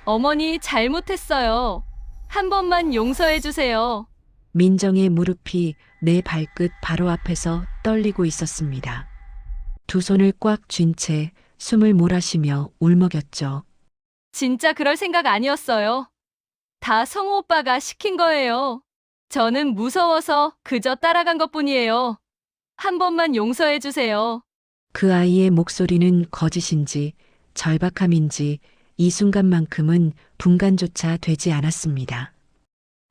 어머니 잘못했어요. 한 번만 용서해 주세요. 민정의 무릎이 내 발끝 바로 앞에서 떨리고 있었습니다. 두 손을 꽉 쥔 채 숨을 몰아쉬며 울먹였죠. 진짜 그럴 생각 아니었어요. 다 성우 오빠가 시킨 거예요. 저는 무서워서 그저 따라간 것뿐이에요. 한 번만 용서해 주세요. 그 아이의 목소리는 거짓인지 절박함인지 이 순간만큼은 분간조차 되지 않았습니다.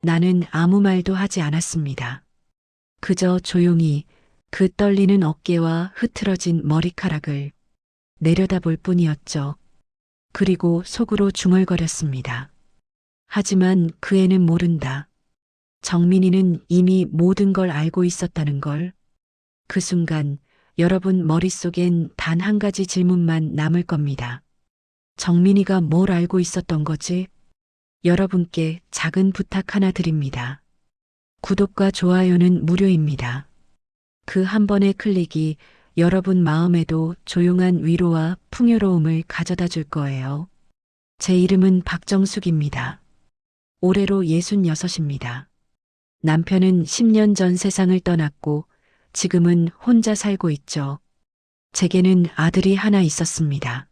나는 아무 말도 하지 않았습니다. 그저 조용히 그 떨리는 어깨와 흐트러진 머리카락을 내려다볼 뿐이었죠. 그리고 속으로 중얼거렸습니다. 하지만 그 애는 모른다. 정민이는 이미 모든 걸 알고 있었다는 걸. 그 순간 여러분 머릿속엔 단 한 가지 질문만 남을 겁니다. 정민이가 뭘 알고 있었던 거지? 여러분께 작은 부탁 하나 드립니다. 구독과 좋아요는 무료입니다. 그 한 번의 클릭이 여러분 마음에도 조용한 위로와 풍요로움을 가져다 줄 거예요. 제 이름은 박정숙입니다. 올해로 66입니다. 남편은 10년 전 세상을 떠났고 지금은 혼자 살고 있죠. 제게는 아들이 하나 있었습니다.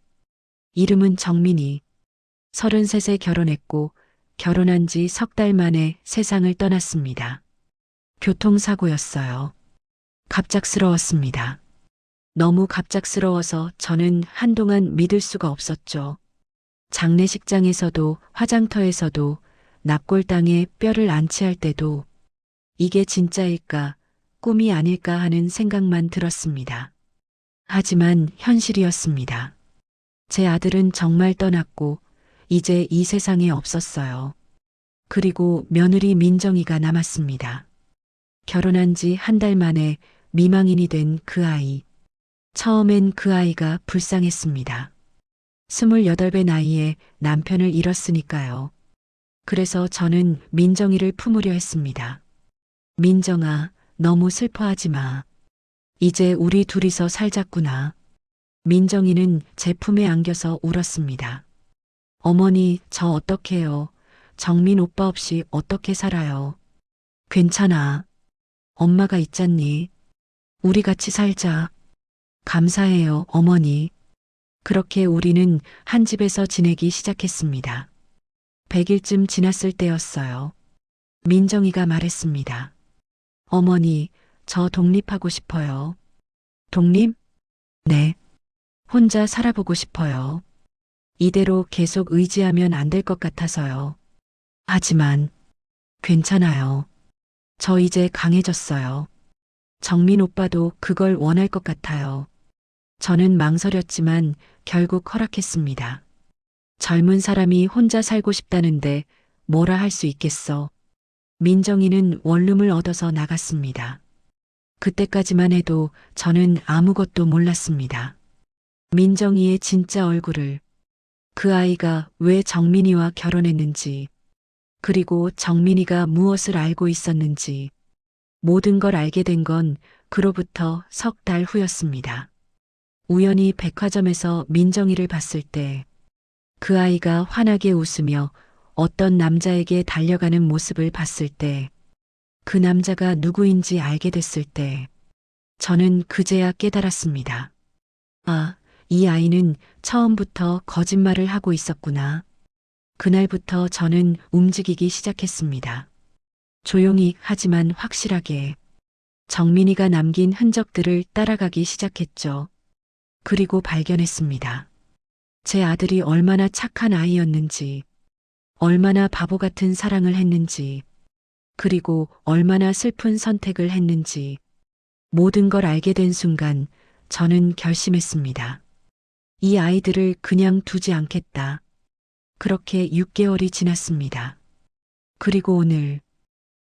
이름은 정민이. 33에 결혼했고 결혼한 지 석 달 만에 세상을 떠났습니다. 교통사고였어요. 갑작스러웠습니다. 너무 갑작스러워서 저는 한동안 믿을 수가 없었죠. 장례식장에서도 화장터에서도 납골당에 뼈를 안치할 때도 이게 진짜일까, 꿈이 아닐까 하는 생각만 들었습니다. 하지만 현실이었습니다. 제 아들은 정말 떠났고 이제 이 세상에 없었어요. 그리고 며느리 민정이가 남았습니다. 결혼한 지 한 달 만에 미망인이 된 그 아이. 처음엔 그 아이가 불쌍했습니다. 28배 나이에 남편을 잃었으니까요. 그래서 저는 민정이를 품으려 했습니다. 민정아, 너무 슬퍼하지 마. 이제 우리 둘이서 살자꾸나. 민정이는 제 품에 안겨서 울었습니다. 어머니, 저 어떡해요? 정민 오빠 없이 어떻게 살아요? 괜찮아. 엄마가 있잖니. 우리 같이 살자. 감사해요, 어머니. 그렇게 우리는 한 집에서 지내기 시작했습니다. 100일쯤 지났을 때였어요. 민정이가 말했습니다. 어머니, 저 독립하고 싶어요. 독립? 네. 혼자 살아보고 싶어요. 이대로 계속 의지하면 안 될 것 같아서요. 하지만 괜찮아요. 저 이제 강해졌어요. 정민 오빠도 그걸 원할 것 같아요. 저는 망설였지만 결국 허락했습니다. 젊은 사람이 혼자 살고 싶다는데 뭐라 할 수 있겠어. 민정이는 원룸을 얻어서 나갔습니다. 그때까지만 해도 저는 아무것도 몰랐습니다. 민정이의 진짜 얼굴을, 그 아이가 왜 정민이와 결혼했는지, 그리고 정민이가 무엇을 알고 있었는지, 모든 걸 알게 된 건 그로부터 석 달 후였습니다. 우연히 백화점에서 민정이를 봤을 때, 그 아이가 환하게 웃으며 어떤 남자에게 달려가는 모습을 봤을 때, 그 남자가 누구인지 알게 됐을 때, 저는 그제야 깨달았습니다. 아, 이 아이는 처음부터 거짓말을 하고 있었구나. 그날부터 저는 움직이기 시작했습니다. 조용히 하지만 확실하게 정민이가 남긴 흔적들을 따라가기 시작했죠. 그리고 발견했습니다. 제 아들이 얼마나 착한 아이였는지, 얼마나 바보 같은 사랑을 했는지, 그리고 얼마나 슬픈 선택을 했는지, 모든 걸 알게 된 순간 저는 결심했습니다. 이 아이들을 그냥 두지 않겠다. 그렇게 6개월이 지났습니다. 그리고 오늘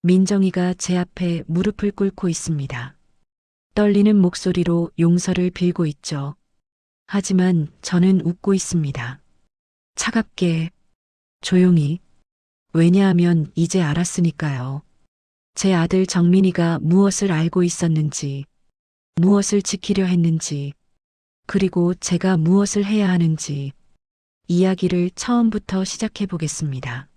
민정이가 제 앞에 무릎을 꿇고 있습니다. 떨리는 목소리로 용서를 빌고 있죠. 하지만 저는 웃고 있습니다. 차갑게, 조용히. 왜냐하면 이제 알았으니까요. 제 아들 정민이가 무엇을 알고 있었는지, 무엇을 지키려 했는지, 그리고 제가 무엇을 해야 하는지, 이야기를 처음부터 시작해 보겠습니다.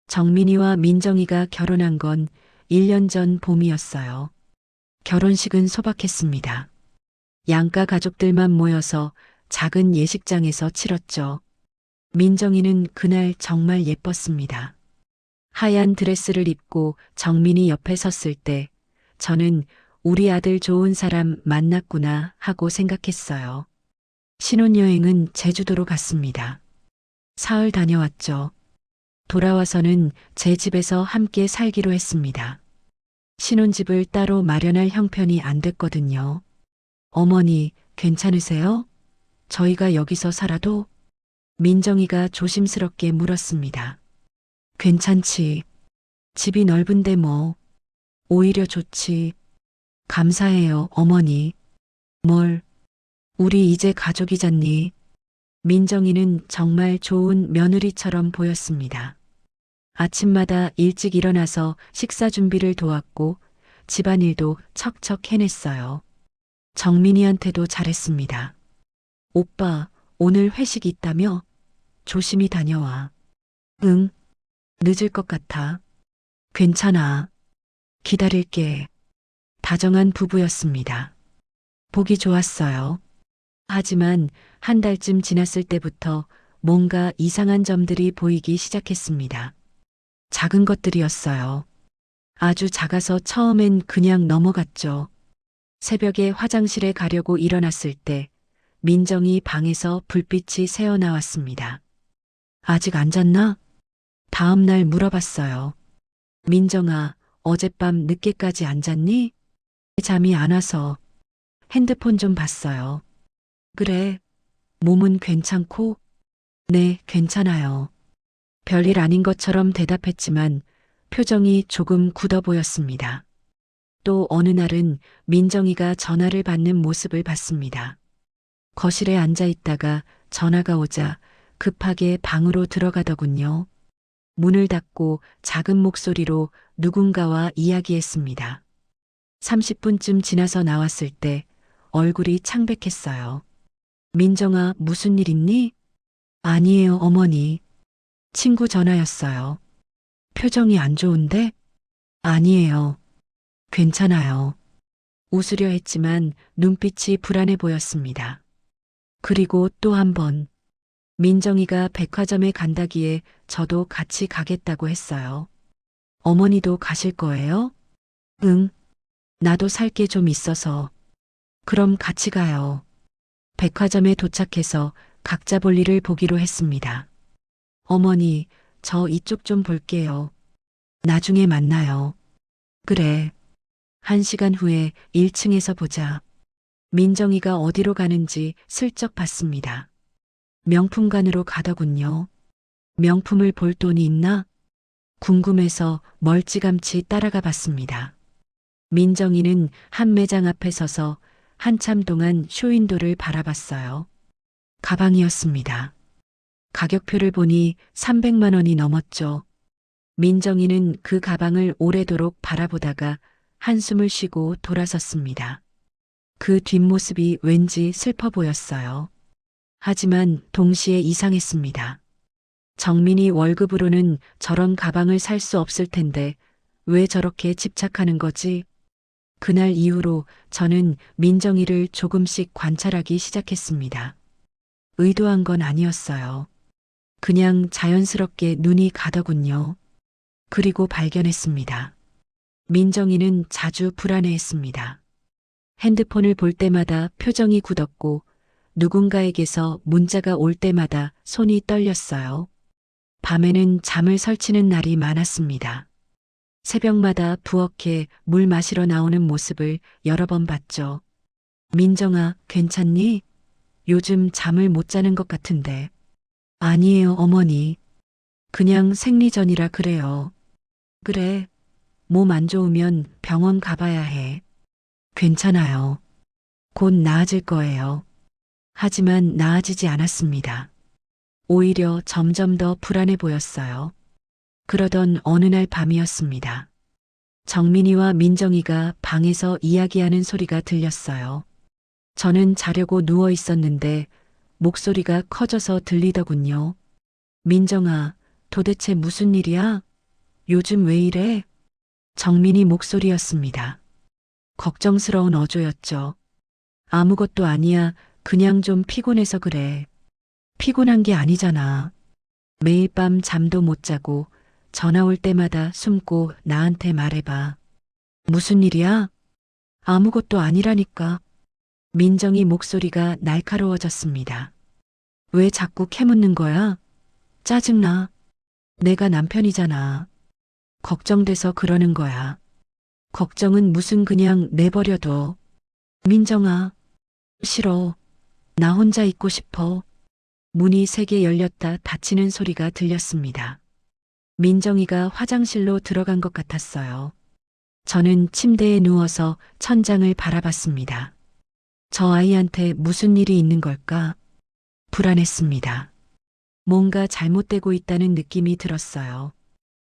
정민이와 민정이가 결혼한 건 1년 전 봄이었어요. 결혼식은 소박했습니다. 양가 가족들만 모여서 작은 예식장에서 치렀죠. 민정이는 그날 정말 예뻤습니다. 하얀 드레스를 입고 정민이 옆에 섰을 때 저는 우리 아들 좋은 사람 만났구나 하고 생각했어요. 신혼여행은 제주도로 갔습니다. 사흘 다녀왔죠. 돌아와서는 제 집에서 함께 살기로 했습니다. 신혼집을 따로 마련할 형편이 안 됐거든요. 어머니, 괜찮으세요? 저희가 여기서 살아도? 민정이가 조심스럽게 물었습니다. 괜찮지. 집이 넓은데 뭐. 오히려 좋지. 감사해요, 어머니. 뭘. 우리 이제 가족이잖니. 민정이는 정말 좋은 며느리처럼 보였습니다. 아침마다 일찍 일어나서 식사 준비를 도왔고 집안일도 척척 해냈어요. 정민이한테도 잘했습니다. 오빠, 오늘 회식 있다며? 조심히 다녀와. 응. 늦을 것 같아. 괜찮아. 기다릴게. 다정한 부부였습니다. 보기 좋았어요. 하지만 한 달쯤 지났을 때부터 뭔가 이상한 점들이 보이기 시작했습니다. 작은 것들이었어요. 아주 작아서 처음엔 그냥 넘어갔죠. 새벽에 화장실에 가려고 일어났을 때 민정이 방에서 불빛이 새어나왔습니다. 아직 안 잤나? 다음 날 물어봤어요. 민정아, 어젯밤 늦게까지 안 잤니? 잠이 안 와서. 핸드폰 좀 봤어요. 그래. 몸은 괜찮고? 네, 괜찮아요. 별일 아닌 것처럼 대답했지만 표정이 조금 굳어 보였습니다. 또 어느 날은 민정이가 전화를 받는 모습을 봤습니다. 거실에 앉아 있다가 전화가 오자 급하게 방으로 들어가더군요. 문을 닫고 작은 목소리로 누군가와 이야기했습니다. 30분쯤 지나서 나왔을 때 얼굴이 창백했어요. 민정아, 무슨 일 있니? 아니에요, 어머니. 친구 전화였어요. 표정이 안 좋은데? 아니에요. 괜찮아요. 웃으려 했지만 눈빛이 불안해 보였습니다. 그리고 또 한 번. 민정이가 백화점에 간다기에 저도 같이 가겠다고 했어요. 어머니도 가실 거예요? 응. 나도 살 게 좀 있어서. 그럼 같이 가요. 백화점에 도착해서 각자 볼일을 보기로 했습니다. 어머니, 저 이쪽 좀 볼게요. 나중에 만나요. 그래. 1시간 후에 1층에서 보자. 민정이가 어디로 가는지 슬쩍 봤습니다. 명품관으로 가더군요. 명품을 볼 돈이 있나? 궁금해서 멀찌감치 따라가 봤습니다. 민정이는 한 매장 앞에 서서 한참 동안 쇼윈도를 바라봤어요. 가방이었습니다. 가격표를 보니 300만 원이 넘었죠. 민정이는 그 가방을 오래도록 바라보다가 한숨을 쉬고 돌아섰습니다. 그 뒷모습이 왠지 슬퍼 보였어요. 하지만 동시에 이상했습니다. 정민이 월급으로는 저런 가방을 살 수 없을 텐데 왜 저렇게 집착하는 거지? 그날 이후로 저는 민정이를 조금씩 관찰하기 시작했습니다. 의도한 건 아니었어요. 그냥 자연스럽게 눈이 가더군요. 그리고 발견했습니다. 민정이는 자주 불안해했습니다. 핸드폰을 볼 때마다 표정이 굳었고 누군가에게서 문자가 올 때마다 손이 떨렸어요. 밤에는 잠을 설치는 날이 많았습니다. 새벽마다 부엌에 물 마시러 나오는 모습을 여러 번 봤죠. 민정아, 괜찮니? 요즘 잠을 못 자는 것 같은데. 아니에요, 어머니. 그냥 생리전이라 그래요. 그래. 몸 안 좋으면 병원 가봐야 해. 괜찮아요. 곧 나아질 거예요. 하지만 나아지지 않았습니다. 오히려 점점 더 불안해 보였어요. 그러던 어느 날 밤이었습니다. 정민이와 민정이가 방에서 이야기하는 소리가 들렸어요. 저는 자려고 누워 있었는데 목소리가 커져서 들리더군요. 민정아, 도대체 무슨 일이야? 요즘 왜 이래? 정민이 목소리였습니다. 걱정스러운 어조였죠. 아무것도 아니야. 그냥 좀 피곤해서 그래. 피곤한 게 아니잖아. 매일 밤 잠도 못 자고 전화 올 때마다 숨고 나한테 말해봐. 무슨 일이야? 아무것도 아니라니까. 민정이 목소리가 날카로워졌습니다. 왜 자꾸 캐묻는 거야? 짜증나. 내가 남편이잖아. 걱정돼서 그러는 거야. 걱정은 무슨 그냥 내버려둬. 민정아, 싫어. 나 혼자 있고 싶어. 문이 세게 열렸다 닫히는 소리가 들렸습니다. 민정이가 화장실로 들어간 것 같았어요. 저는 침대에 누워서 천장을 바라봤습니다. 저 아이한테 무슨 일이 있는 걸까? 불안했습니다. 뭔가 잘못되고 있다는 느낌이 들었어요.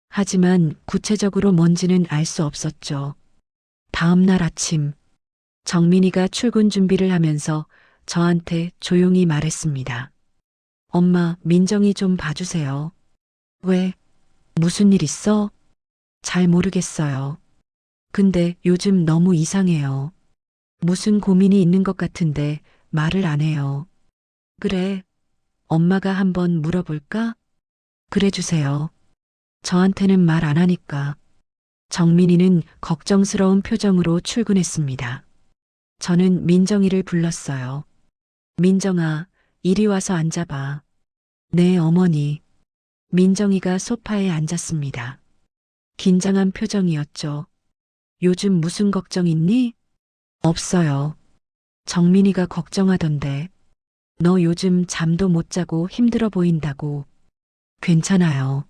하지만 구체적으로 뭔지는 알 수 없었죠. 다음 날 아침, 정민이가 출근 준비를 하면서 저한테 조용히 말했습니다. 엄마, 민정이 좀 봐주세요. 왜? 무슨 일 있어? 잘 모르겠어요. 근데 요즘 너무 이상해요. 무슨 고민이 있는 것 같은데 말을 안 해요. 그래. 엄마가 한번 물어볼까? 그래 주세요. 저한테는 말 안 하니까. 정민이는 걱정스러운 표정으로 출근했습니다. 저는 민정이를 불렀어요. 민정아, 이리 와서 앉아봐. 네, 어머니. 민정이가 소파에 앉았습니다. 긴장한 표정이었죠. 요즘 무슨 걱정 있니? 없어요. 정민이가 걱정하던데. 너 요즘 잠도 못 자고 힘들어 보인다고. 괜찮아요.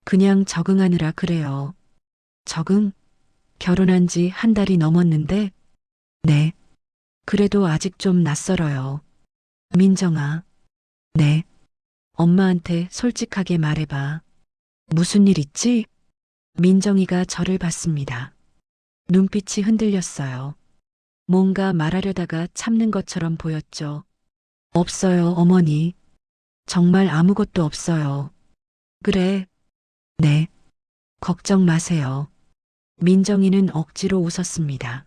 그냥 적응하느라 그래요. 적응? 결혼한 지 한 달이 넘었는데? 네. 그래도 아직 좀 낯설어요. 민정아. 네. 엄마한테 솔직하게 말해봐. 무슨 일 있지? 민정이가 저를 봤습니다. 눈빛이 흔들렸어요. 뭔가 말하려다가 참는 것처럼 보였죠. 없어요, 어머니. 정말 아무것도 없어요. 그래. 네. 걱정 마세요. 민정이는 억지로 웃었습니다.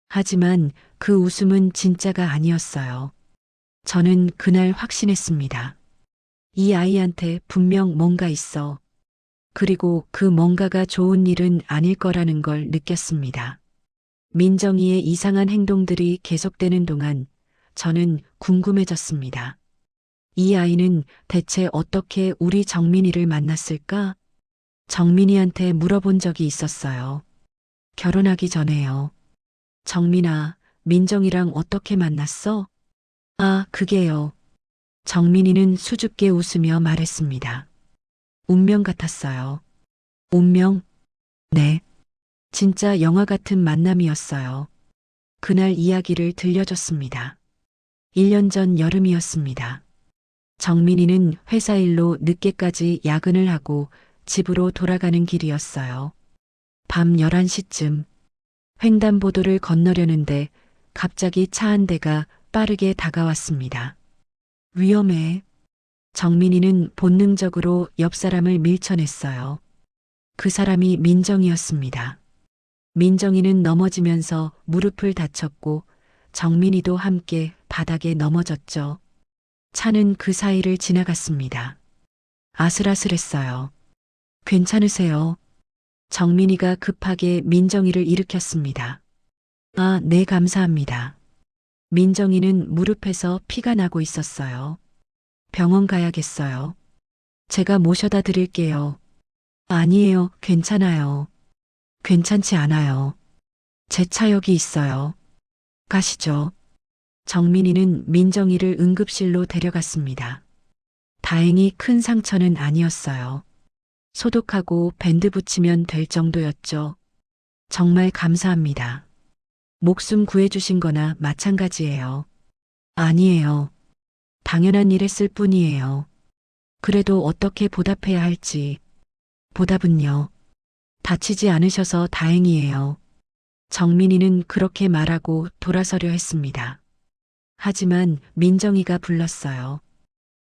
하지만 그 웃음은 진짜가 아니었어요. 저는 그날 확신했습니다. 이 아이한테 분명 뭔가 있어. 그리고 그 뭔가가 좋은 일은 아닐 거라는 걸 느꼈습니다. 민정이의 이상한 행동들이 계속되는 동안 저는 궁금해졌습니다. 이 아이는 대체 어떻게 우리 정민이를 만났을까? 정민이한테 물어본 적이 있었어요. 결혼하기 전에요. 정민아, 민정이랑 어떻게 만났어? 아, 그게요. 정민이는 수줍게 웃으며 말했습니다. 운명 같았어요. 운명? 네. 진짜 영화 같은 만남이었어요. 그날 이야기를 들려줬습니다. 1년 전 여름이었습니다. 정민이는 회사 일로 늦게까지 야근을 하고 집으로 돌아가는 길이었어요. 밤 11시쯤 횡단보도를 건너려는데 갑자기 차 한 대가 빠르게 다가왔습니다. 위험해. 정민이는 본능적으로 옆 사람을 밀쳐냈어요. 그 사람이 민정이었습니다. 민정이는 넘어지면서 무릎을 다쳤고 정민이도 함께 바닥에 넘어졌죠. 차는 그 사이를 지나갔습니다. 아슬아슬했어요. 괜찮으세요? 정민이가 급하게 민정이를 일으켰습니다. 아, 네, 감사합니다. 민정이는 무릎에서 피가 나고 있었어요. 병원 가야겠어요. 제가 모셔다 드릴게요. 아니에요, 괜찮아요. 괜찮지 않아요. 제 차 여기 있어요. 가시죠. 정민이는 민정이를 응급실로 데려갔습니다. 다행히 큰 상처는 아니었어요. 소독하고 밴드 붙이면 될 정도였죠. 정말 감사합니다. 목숨 구해주신 거나 마찬가지예요. 아니에요. 당연한 일 했을 뿐이에요. 그래도 어떻게 보답해야 할지. 보답은요. 다치지 않으셔서 다행이에요. 정민이는 그렇게 말하고 돌아서려 했습니다. 하지만 민정이가 불렀어요.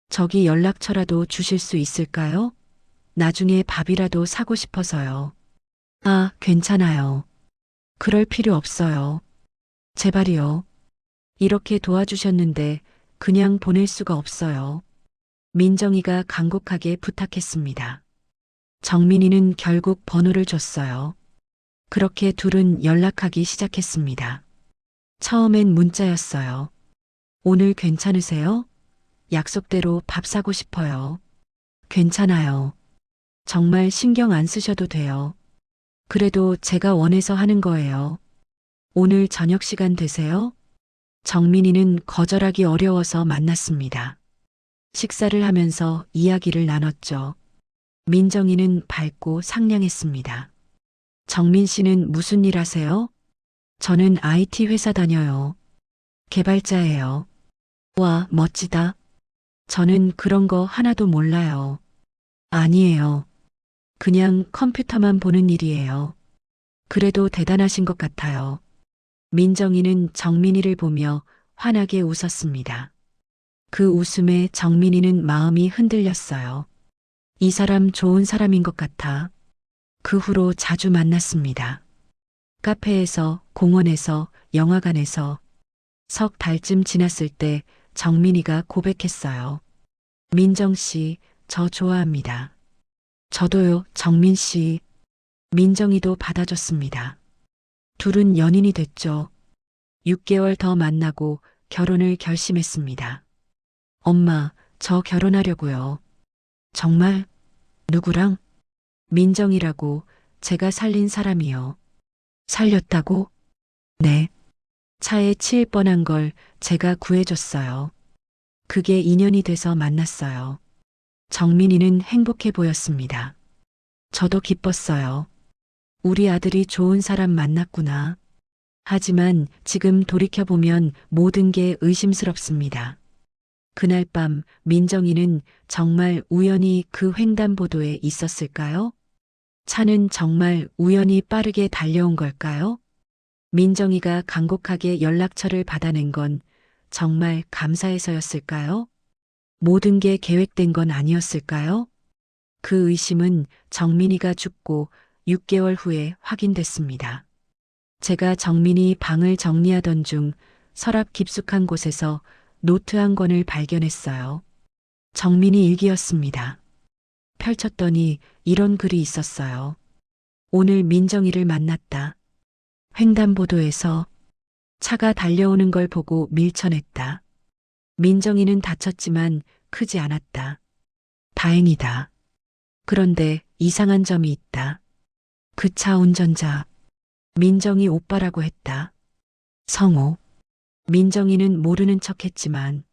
저기 연락처라도 주실 수 있을까요? 나중에 밥이라도 사고 싶어서요. 아, 괜찮아요. 그럴 필요 없어요. 제발이요. 이렇게 도와주셨는데 그냥 보낼 수가 없어요. 민정이가 간곡하게 부탁했습니다. 정민이는 결국 번호를 줬어요. 그렇게 둘은 연락하기 시작했습니다. 처음엔 문자였어요. 오늘 괜찮으세요? 약속대로 밥 사고 싶어요. 괜찮아요. 정말 신경 안 쓰셔도 돼요. 그래도 제가 원해서 하는 거예요. 오늘 저녁 시간 되세요? 정민이는 거절하기 어려워서 만났습니다. 식사를 하면서 이야기를 나눴죠. 민정이는 밝고 상냥했습니다. 정민 씨는 무슨 일 하세요? 저는 IT 회사 다녀요. 개발자예요. 와, 멋지다. 저는 그런 거 하나도 몰라요. 아니에요. 그냥 컴퓨터만 보는 일이에요. 그래도 대단하신 것 같아요. 민정이는 정민이를 보며 환하게 웃었습니다. 그 웃음에 정민이는 마음이 흔들렸어요. 이 사람 좋은 사람인 것 같아. 그 후로 자주 만났습니다. 카페에서, 공원에서, 영화관에서 석 달쯤 지났을 때 정민이가 고백했어요. 민정 씨, 저 좋아합니다. 저도요, 정민 씨. 민정이도 받아줬습니다. 둘은 연인이 됐죠. 6개월 더 만나고 결혼을 결심했습니다. 엄마, 저 결혼하려고요. 정말? 누구랑? 민정이라고 제가 살린 사람이요. 살렸다고? 네. 차에 치일 뻔한 걸 제가 구해줬어요. 그게 인연이 돼서 만났어요. 정민이는 행복해 보였습니다. 저도 기뻤어요. 우리 아들이 좋은 사람 만났구나. 하지만 지금 돌이켜보면 모든 게 의심스럽습니다. 그날 밤 민정이는 정말 우연히 그 횡단보도에 있었을까요? 차는 정말 우연히 빠르게 달려온 걸까요? 민정이가 간곡하게 연락처를 받아낸 건 정말 감사해서였을까요? 모든 게 계획된 건 아니었을까요? 그 의심은 정민이가 죽고 6개월 후에 확인됐습니다. 제가 정민이 방을 정리하던 중 서랍 깊숙한 곳에서 노트 한 권을 발견했어요. 정민이 일기였습니다. 펼쳤더니 이런 글이 있었어요. 오늘 민정이를 만났다. 횡단보도에서 차가 달려오는 걸 보고 밀쳐냈다. 민정이는 다쳤지만 크지 않았다. 다행이다. 그런데 이상한 점이 있다. 그 차 운전자, 민정이 오빠라고 했다. 성호. 민정이는 모르는 척했지만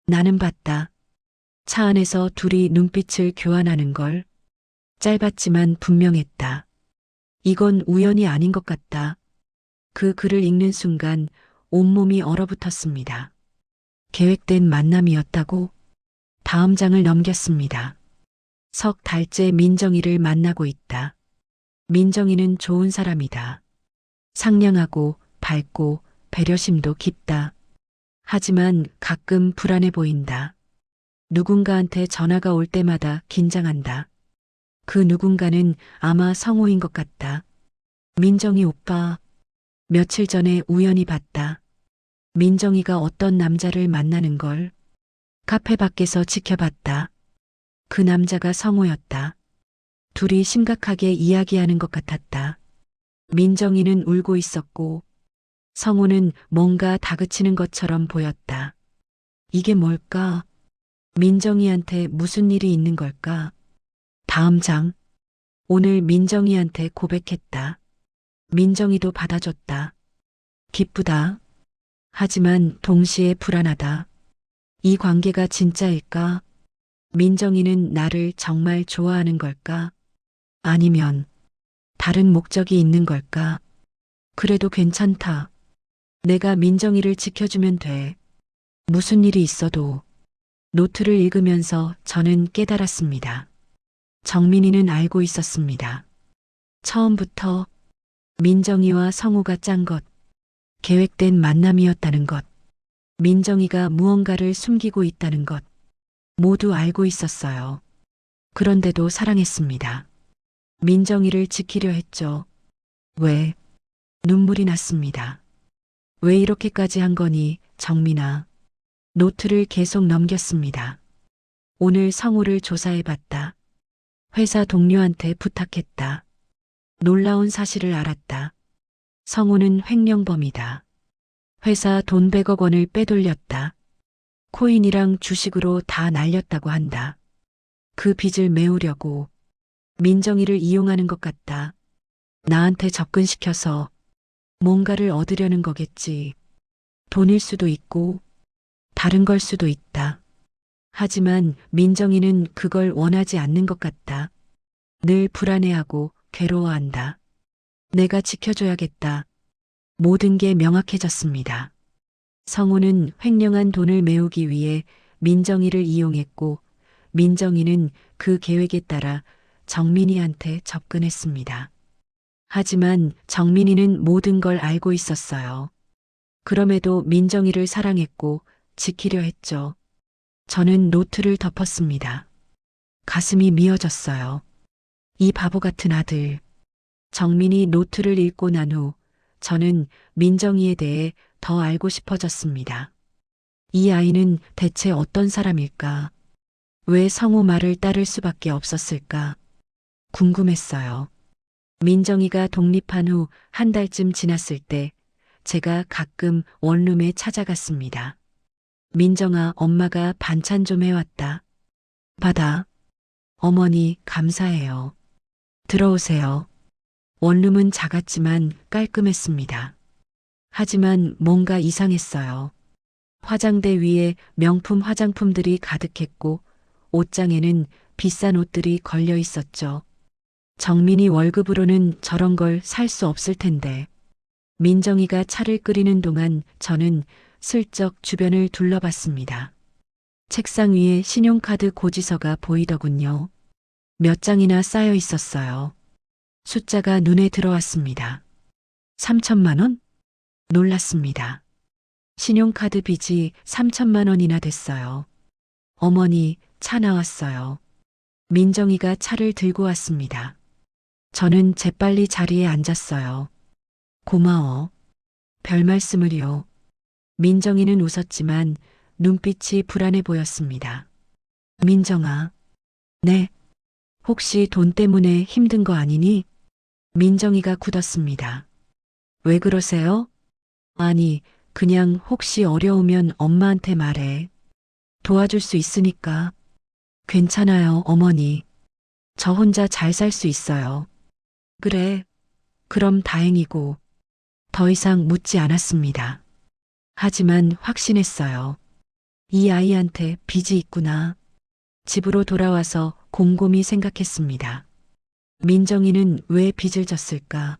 나는 봤다. 차 안에서 둘이 눈빛을 교환하는 걸. 짧았지만 분명했다. 이건 우연이 아닌 것 같다. 그 글을 읽는 순간 온몸이 얼어붙었습니다. 계획된 만남이었다고? 다음 장을 넘겼습니다. 석 달째 민정이를 만나고 있다. 민정이는 좋은 사람이다. 상냥하고 밝고 배려심도 깊다. 하지만 가끔 불안해 보인다. 누군가한테 전화가 올 때마다 긴장한다. 그 누군가는 아마 성호인 것 같다. 민정이 오빠, 며칠 전에 우연히 봤다. 민정이가 어떤 남자를 만나는 걸 카페 밖에서 지켜봤다. 그 남자가 성호였다. 둘이 심각하게 이야기하는 것 같았다. 민정이는 울고 있었고 성호는 뭔가 다그치는 것처럼 보였다. 이게 뭘까? 민정이한테 무슨 일이 있는 걸까? 다음 장. 오늘 민정이한테 고백했다. 민정이도 받아줬다. 기쁘다. 하지만 동시에 불안하다. 이 관계가 진짜일까? 민정이는 나를 정말 좋아하는 걸까? 아니면 다른 목적이 있는 걸까? 그래도 괜찮다. 내가 민정이를 지켜주면 돼. 무슨 일이 있어도. 노트를 읽으면서 저는 깨달았습니다. 정민이는 알고 있었습니다. 처음부터 민정이와 성우가 짠 것, 계획된 만남이었다는 것. 민정이가 무언가를 숨기고 있다는 것 모두 알고 있었어요. 그런데도 사랑했습니다. 민정이를 지키려 했죠. 왜? 눈물이 났습니다. 왜 이렇게까지 한 거니, 정민아. 노트를 계속 넘겼습니다. 오늘 성우를 조사해봤다. 회사 동료한테 부탁했다. 놀라운 사실을 알았다. 성우는 횡령범이다. 회사 돈 100억 원을 빼돌렸다. 코인이랑 주식으로 다 날렸다고 한다. 그 빚을 메우려고 민정이를 이용하는 것 같다. 나한테 접근시켜서 뭔가를 얻으려는 거겠지. 돈일 수도 있고 다른 걸 수도 있다. 하지만 민정이는 그걸 원하지 않는 것 같다. 늘 불안해하고 괴로워한다. 내가 지켜줘야겠다. 모든 게 명확해졌습니다. 성우는 횡령한 돈을 메우기 위해 민정이를 이용했고 민정이는 그 계획에 따라 정민이한테 접근했습니다. 하지만 정민이는 모든 걸 알고 있었어요. 그럼에도 민정이를 사랑했고 지키려 했죠. 저는 노트를 덮었습니다. 가슴이 미어졌어요. 이 바보 같은 아들. 정민이 노트를 읽고 난 후 저는 민정이에 대해 더 알고 싶어졌습니다. 이 아이는 대체 어떤 사람일까? 왜 성우 말을 따를 수밖에 없었을까? 궁금했어요. 민정이가 독립한 후 한 달쯤 지났을 때 제가 가끔 원룸에 찾아갔습니다. 민정아, 엄마가 반찬 좀 해왔다. 받아. 어머니, 감사해요. 들어오세요. 원룸은 작았지만 깔끔했습니다. 하지만 뭔가 이상했어요. 화장대 위에 명품 화장품들이 가득했고 옷장에는 비싼 옷들이 걸려 있었죠. 정민이 월급으로는 저런 걸 살 수 없을 텐데. 민정이가 차를 끓이는 동안 저는 슬쩍 주변을 둘러봤습니다. 책상 위에 신용카드 고지서가 보이더군요. 몇 장이나 쌓여 있었어요. 숫자가 눈에 들어왔습니다. 3천만 원? 놀랐습니다. 신용카드 빚이 3천만 원이나 됐어요. 어머니, 차 나왔어요. 민정이가 차를 들고 왔습니다. 저는 재빨리 자리에 앉았어요. 고마워. 별 말씀을요. 민정이는 웃었지만 눈빛이 불안해 보였습니다. 민정아. 네. 혹시 돈 때문에 힘든 거 아니니? 민정이가 굳었습니다. 왜 그러세요? 아니, 그냥 혹시 어려우면 엄마한테 말해. 도와줄 수 있으니까. 괜찮아요, 어머니. 저 혼자 잘 살 수 있어요. 그래. 그럼 다행이고. 더 이상 묻지 않았습니다. 하지만 확신했어요. 이 아이한테 빚이 있구나. 집으로 돌아와서 곰곰이 생각했습니다. 민정이는 왜 빚을 졌을까?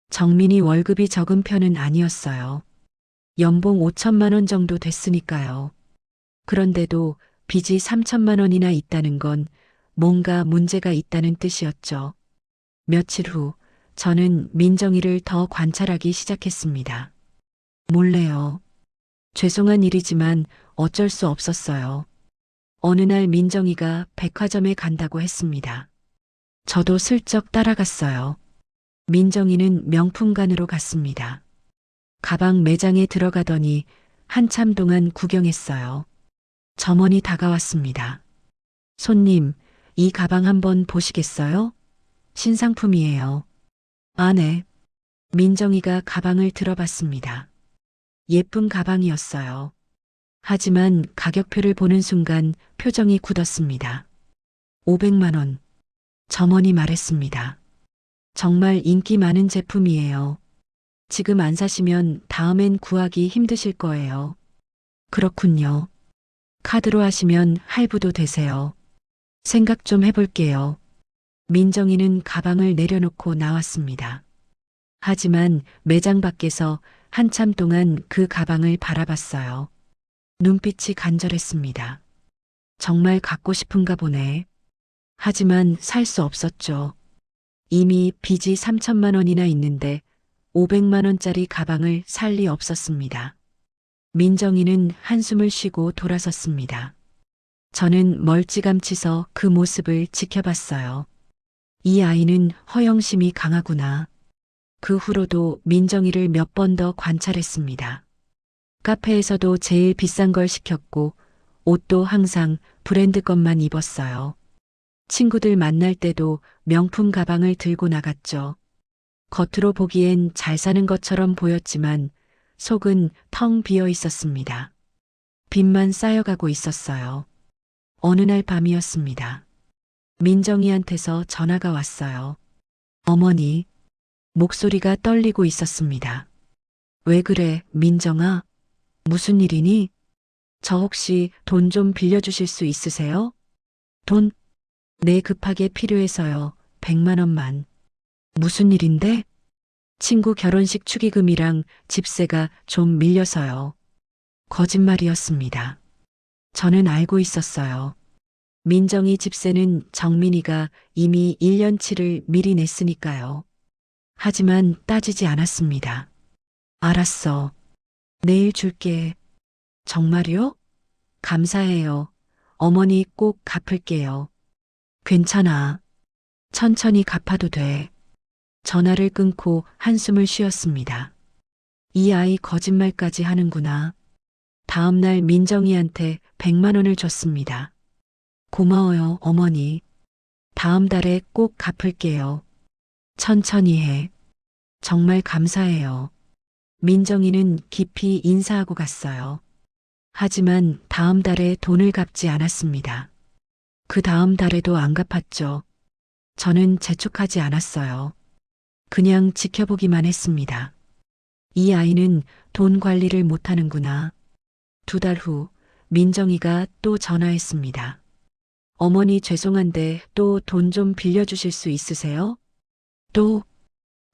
정민이 월급이 적은 편은 아니었어요. 연봉 5천만 원 정도 됐으니까요. 그런데도 빚이 3천만 원이나 있다는 건 뭔가 문제가 있다는 뜻이었죠. 며칠 후 저는 민정이를 더 관찰하기 시작했습니다. 몰래요. 죄송한 일이지만 어쩔 수 없었어요. 어느 날 민정이가 백화점에 간다고 했습니다. 저도 슬쩍 따라갔어요. 민정이는 명품관으로 갔습니다. 가방 매장에 들어가더니 한참 동안 구경했어요. 점원이 다가왔습니다. 손님, 이 가방 한번 보시겠어요? 신상품이에요. 아, 네. 민정이가 가방을 들어봤습니다. 예쁜 가방이었어요. 하지만 가격표를 보는 순간 표정이 굳었습니다. 500만 원. 점원이 말했습니다. 정말 인기 많은 제품이에요. 지금 안 사시면 다음엔 구하기 힘드실 거예요. 그렇군요. 카드로 하시면 할부도 되세요. 생각 좀 해볼게요. 민정이는 가방을 내려놓고 나왔습니다. 하지만 매장 밖에서 한참 동안 그 가방을 바라봤어요. 눈빛이 간절했습니다. 정말 갖고 싶은가 보네. 하지만 살 수 없었죠. 이미 빚이 3천만 원이나 있는데 500만 원짜리 가방을 살 리 없었습니다. 민정이는 한숨을 쉬고 돌아섰습니다. 저는 멀찌감치서 그 모습을 지켜봤어요. 이 아이는 허영심이 강하구나. 그 후로도 민정이를 몇 번 더 관찰했습니다. 카페에서도 제일 비싼 걸 시켰고 옷도 항상 브랜드 것만 입었어요. 친구들 만날 때도 명품 가방을 들고 나갔죠. 겉으로 보기엔 잘 사는 것처럼 보였지만 속은 텅 비어 있었습니다. 빚만 쌓여가고 있었어요. 어느 날 밤이었습니다. 민정이한테서 전화가 왔어요. 어머니, 목소리가 떨리고 있었습니다. 왜 그래, 민정아? 무슨 일이니? 저 혹시 돈 좀 빌려주실 수 있으세요? 돈? 네, 급하게 필요해서요. 100만 원만. 무슨 일인데? 친구 결혼식 축의금이랑 집세가 좀 밀려서요. 거짓말이었습니다. 저는 알고 있었어요. 민정이 집세는 정민이가 이미 1년치를 미리 냈으니까요. 하지만 따지지 않았습니다. 알았어. 내일 줄게. 정말요? 감사해요. 어머니 꼭 갚을게요. 괜찮아. 천천히 갚아도 돼. 전화를 끊고 한숨을 쉬었습니다. 이 아이 거짓말까지 하는구나. 다음 날 민정이한테 100만 원을 줬습니다. 고마워요, 어머니. 다음 달에 꼭 갚을게요. 천천히 해. 정말 감사해요. 민정이는 깊이 인사하고 갔어요. 하지만 다음 달에 돈을 갚지 않았습니다. 그 다음 달에도 안 갚았죠. 저는 재촉하지 않았어요. 그냥 지켜보기만 했습니다. 이 아이는 돈 관리를 못하는구나. 2달 후 민정이가 또 전화했습니다. 어머니 죄송한데 또 돈 좀 빌려주실 수 있으세요? 또?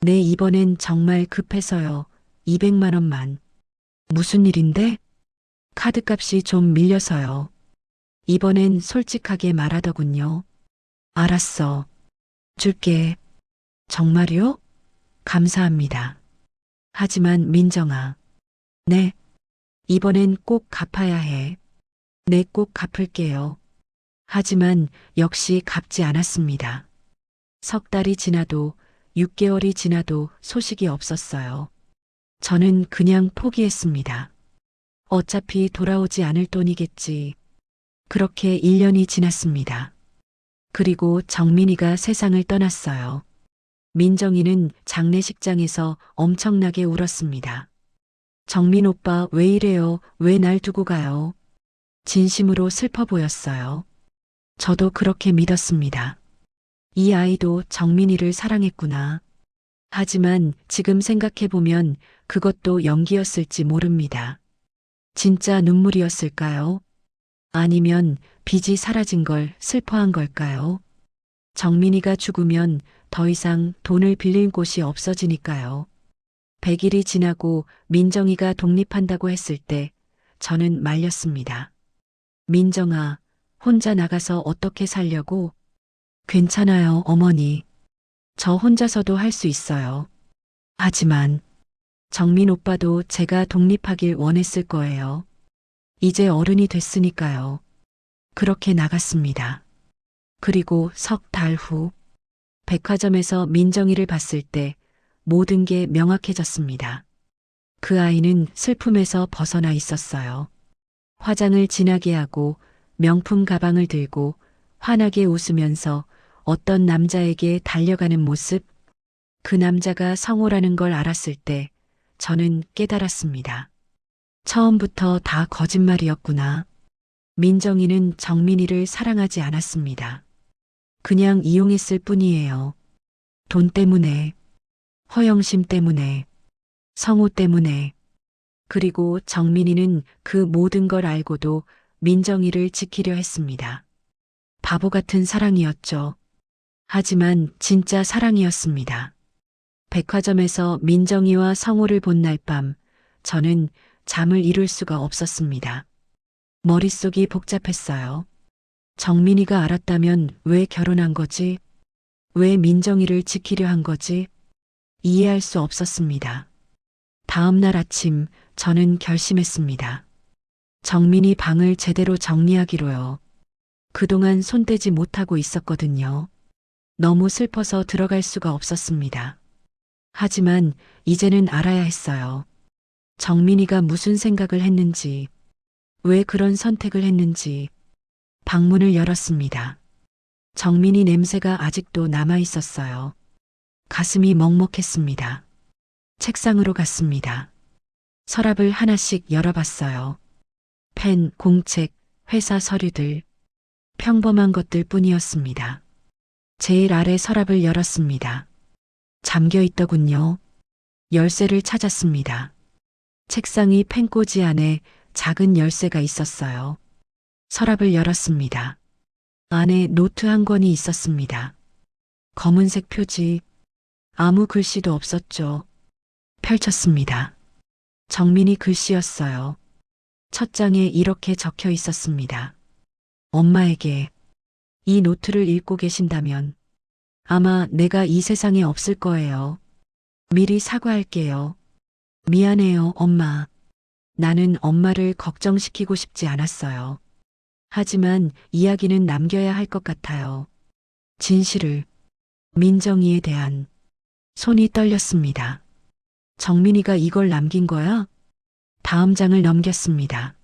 네, 이번엔 정말 급해서요. 200만 원만. 무슨 일인데? 카드값이 좀 밀려서요. 이번엔 솔직하게 말하더군요. 알았어. 줄게. 정말요? 감사합니다. 하지만 민정아. 네. 이번엔 꼭 갚아야 해. 네, 꼭 갚을게요. 하지만 역시 갚지 않았습니다. 석 달이 지나도 6개월이 지나도 소식이 없었어요. 저는 그냥 포기했습니다. 어차피 돌아오지 않을 돈이겠지. 그렇게 1년이 지났습니다. 그리고 정민이가 세상을 떠났어요. 민정이는 장례식장에서 엄청나게 울었습니다. 정민 오빠 왜 이래요? 왜 날 두고 가요? 진심으로 슬퍼 보였어요. 저도 그렇게 믿었습니다. 이 아이도 정민이를 사랑했구나. 하지만 지금 생각해보면 그것도 연기였을지 모릅니다. 진짜 눈물이었을까요? 아니면 빚이 사라진 걸 슬퍼한 걸까요? 정민이가 죽으면 더 이상 돈을 빌릴 곳이 없어지니까요. 100일이 지나고 민정이가 독립한다고 했을 때 저는 말렸습니다. 민정아, 혼자 나가서 어떻게 살려고? 괜찮아요, 어머니. 저 혼자서도 할 수 있어요. 하지만 정민 오빠도 제가 독립하길 원했을 거예요. 이제 어른이 됐으니까요. 그렇게 나갔습니다. 그리고 석 달 후 백화점에서 민정이를 봤을 때 모든 게 명확해졌습니다. 그 아이는 슬픔에서 벗어나 있었어요. 화장을 진하게 하고 명품 가방을 들고 환하게 웃으면서 어떤 남자에게 달려가는 모습, 그 남자가 성호라는 걸 알았을 때 저는 깨달았습니다. 처음부터 다 거짓말이었구나. 민정이는 정민이를 사랑하지 않았습니다. 그냥 이용했을 뿐이에요. 돈 때문에, 허영심 때문에, 성호 때문에. 그리고 정민이는 그 모든 걸 알고도 민정이를 지키려 했습니다. 바보 같은 사랑이었죠. 하지만 진짜 사랑이었습니다. 백화점에서 민정이와 성호를 본 날 밤, 저는 잠을 이룰 수가 없었습니다. 머릿속이 복잡했어요. 정민이가 알았다면 왜 결혼한 거지? 왜 민정이를 지키려 한 거지? 이해할 수 없었습니다. 다음 날 아침 저는 결심했습니다. 정민이 방을 제대로 정리하기로요. 그동안 손대지 못하고 있었거든요. 너무 슬퍼서 들어갈 수가 없었습니다. 하지만 이제는 알아야 했어요. 정민이가 무슨 생각을 했는지, 왜 그런 선택을 했는지. 방문을 열었습니다. 정민이 냄새가 아직도 남아 있었어요. 가슴이 먹먹했습니다. 책상으로 갔습니다. 서랍을 하나씩 열어봤어요. 펜, 공책, 회사 서류들. 평범한 것들 뿐이었습니다. 제일 아래 서랍을 열었습니다. 잠겨 있더군요. 열쇠를 찾았습니다. 책상이 펜꽂이 안에 작은 열쇠가 있었어요. 서랍을 열었습니다. 안에 노트 한 권이 있었습니다. 검은색 표지, 아무 글씨도 없었죠. 펼쳤습니다. 정민이 글씨였어요. 첫 장에 이렇게 적혀 있었습니다. 엄마에게 이 노트를 읽고 계신다면 아마 내가 이 세상에 없을 거예요. 미리 사과할게요. 미안해요, 엄마. 나는 엄마를 걱정시키고 싶지 않았어요. 하지만 이야기는 남겨야 할 것 같아요. 진실을. 민정이에 대한. 손이 떨렸습니다. 정민이가 이걸 남긴 거야? 다음 장을 넘겼습니다.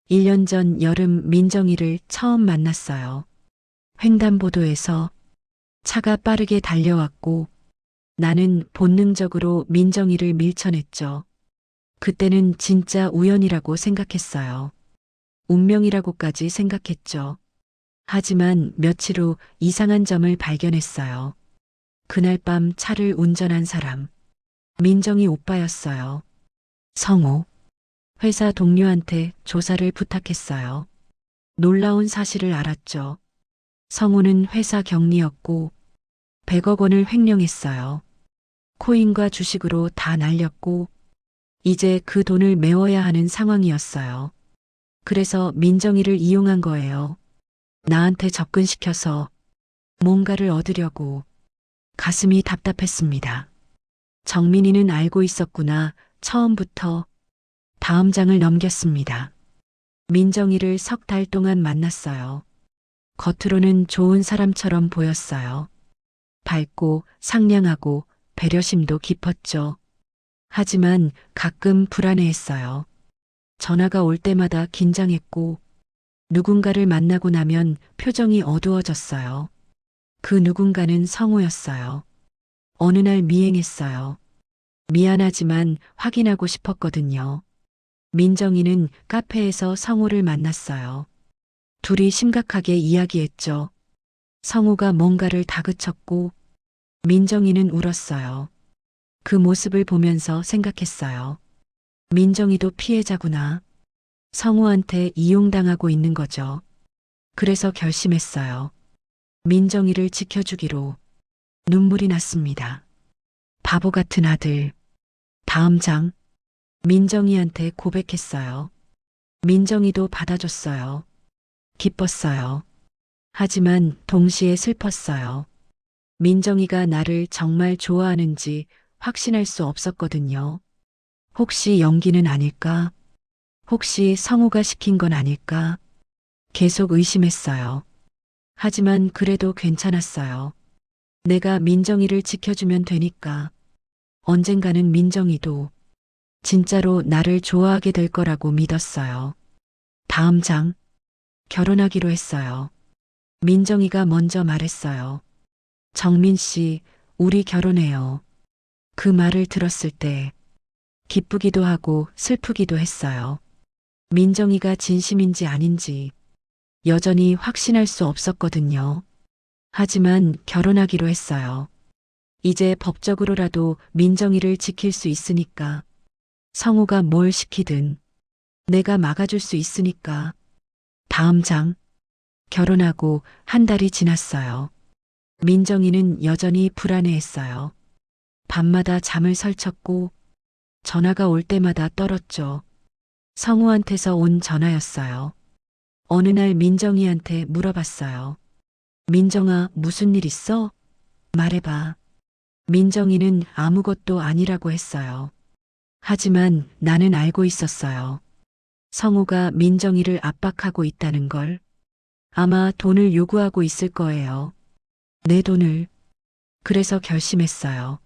1년 전 여름 민정이를 처음 만났어요. 횡단보도에서 차가 빠르게 달려왔고 나는 본능적으로 민정이를 밀쳐냈죠. 그때는 진짜 우연이라고 생각했어요. 운명이라고까지 생각했죠. 하지만 며칠 후 이상한 점을 발견했어요. 그날 밤 차를 운전한 사람. 민정이 오빠였어요. 성호. 회사 동료한테 조사를 부탁했어요. 놀라운 사실을 알았죠. 성호는 회사 경리였고 100억 원을 횡령했어요. 코인과 주식으로 다 날렸고 이제 그 돈을 메워야 하는 상황이었어요. 그래서 민정이를 이용한 거예요. 나한테 접근시켜서 뭔가를 얻으려고. 가슴이 답답했습니다. 정민이는 알고 있었구나. 처음부터. 다음 장을 넘겼습니다. 민정이를 3달 동안 만났어요. 겉으로는 좋은 사람처럼 보였어요. 밝고 상냥하고 배려심도 깊었죠. 하지만 가끔 불안해했어요. 전화가 올 때마다 긴장했고 누군가를 만나고 나면 표정이 어두워졌어요. 그 누군가는 성우였어요. 어느 날 미행했어요. 미안하지만 확인하고 싶었거든요. 민정이는 카페에서 성우를 만났어요. 둘이 심각하게 이야기했죠. 성우가 뭔가를 다그쳤고 민정이는 울었어요. 그 모습을 보면서 생각했어요. 민정이도 피해자구나. 성우한테 이용당하고 있는 거죠. 그래서 결심했어요. 민정이를 지켜주기로. 눈물이 났습니다. 바보 같은 아들. 다음 장. 민정이한테 고백했어요. 민정이도 받아줬어요. 기뻤어요. 하지만 동시에 슬펐어요. 민정이가 나를 정말 좋아하는지 확신할 수 없었거든요. 혹시 연기는 아닐까? 혹시 성우가 시킨 건 아닐까? 계속 의심했어요. 하지만 그래도 괜찮았어요. 내가 민정이를 지켜주면 되니까. 언젠가는 민정이도 진짜로 나를 좋아하게 될 거라고 믿었어요. 다음 장. 결혼하기로 했어요. 민정이가 먼저 말했어요. 정민 씨, 우리 결혼해요. 그 말을 들었을 때 기쁘기도 하고 슬프기도 했어요. 민정이가 진심인지 아닌지 여전히 확신할 수 없었거든요. 하지만 결혼하기로 했어요. 이제 법적으로라도 민정이를 지킬 수 있으니까. 성우가 뭘 시키든 내가 막아줄 수 있으니까. 다음 장. 결혼하고 한 달이 지났어요. 민정이는 여전히 불안해했어요. 밤마다 잠을 설쳤고 전화가 올 때마다 떨었죠. 성우한테서 온 전화였어요. 어느 날 민정이한테 물어봤어요. 민정아, 무슨 일 있어? 말해봐. 민정이는 아무것도 아니라고 했어요. 하지만 나는 알고 있었어요. 성우가 민정이를 압박하고 있다는 걸. 아마 돈을 요구하고 있을 거예요. 내 돈을. 그래서 결심했어요.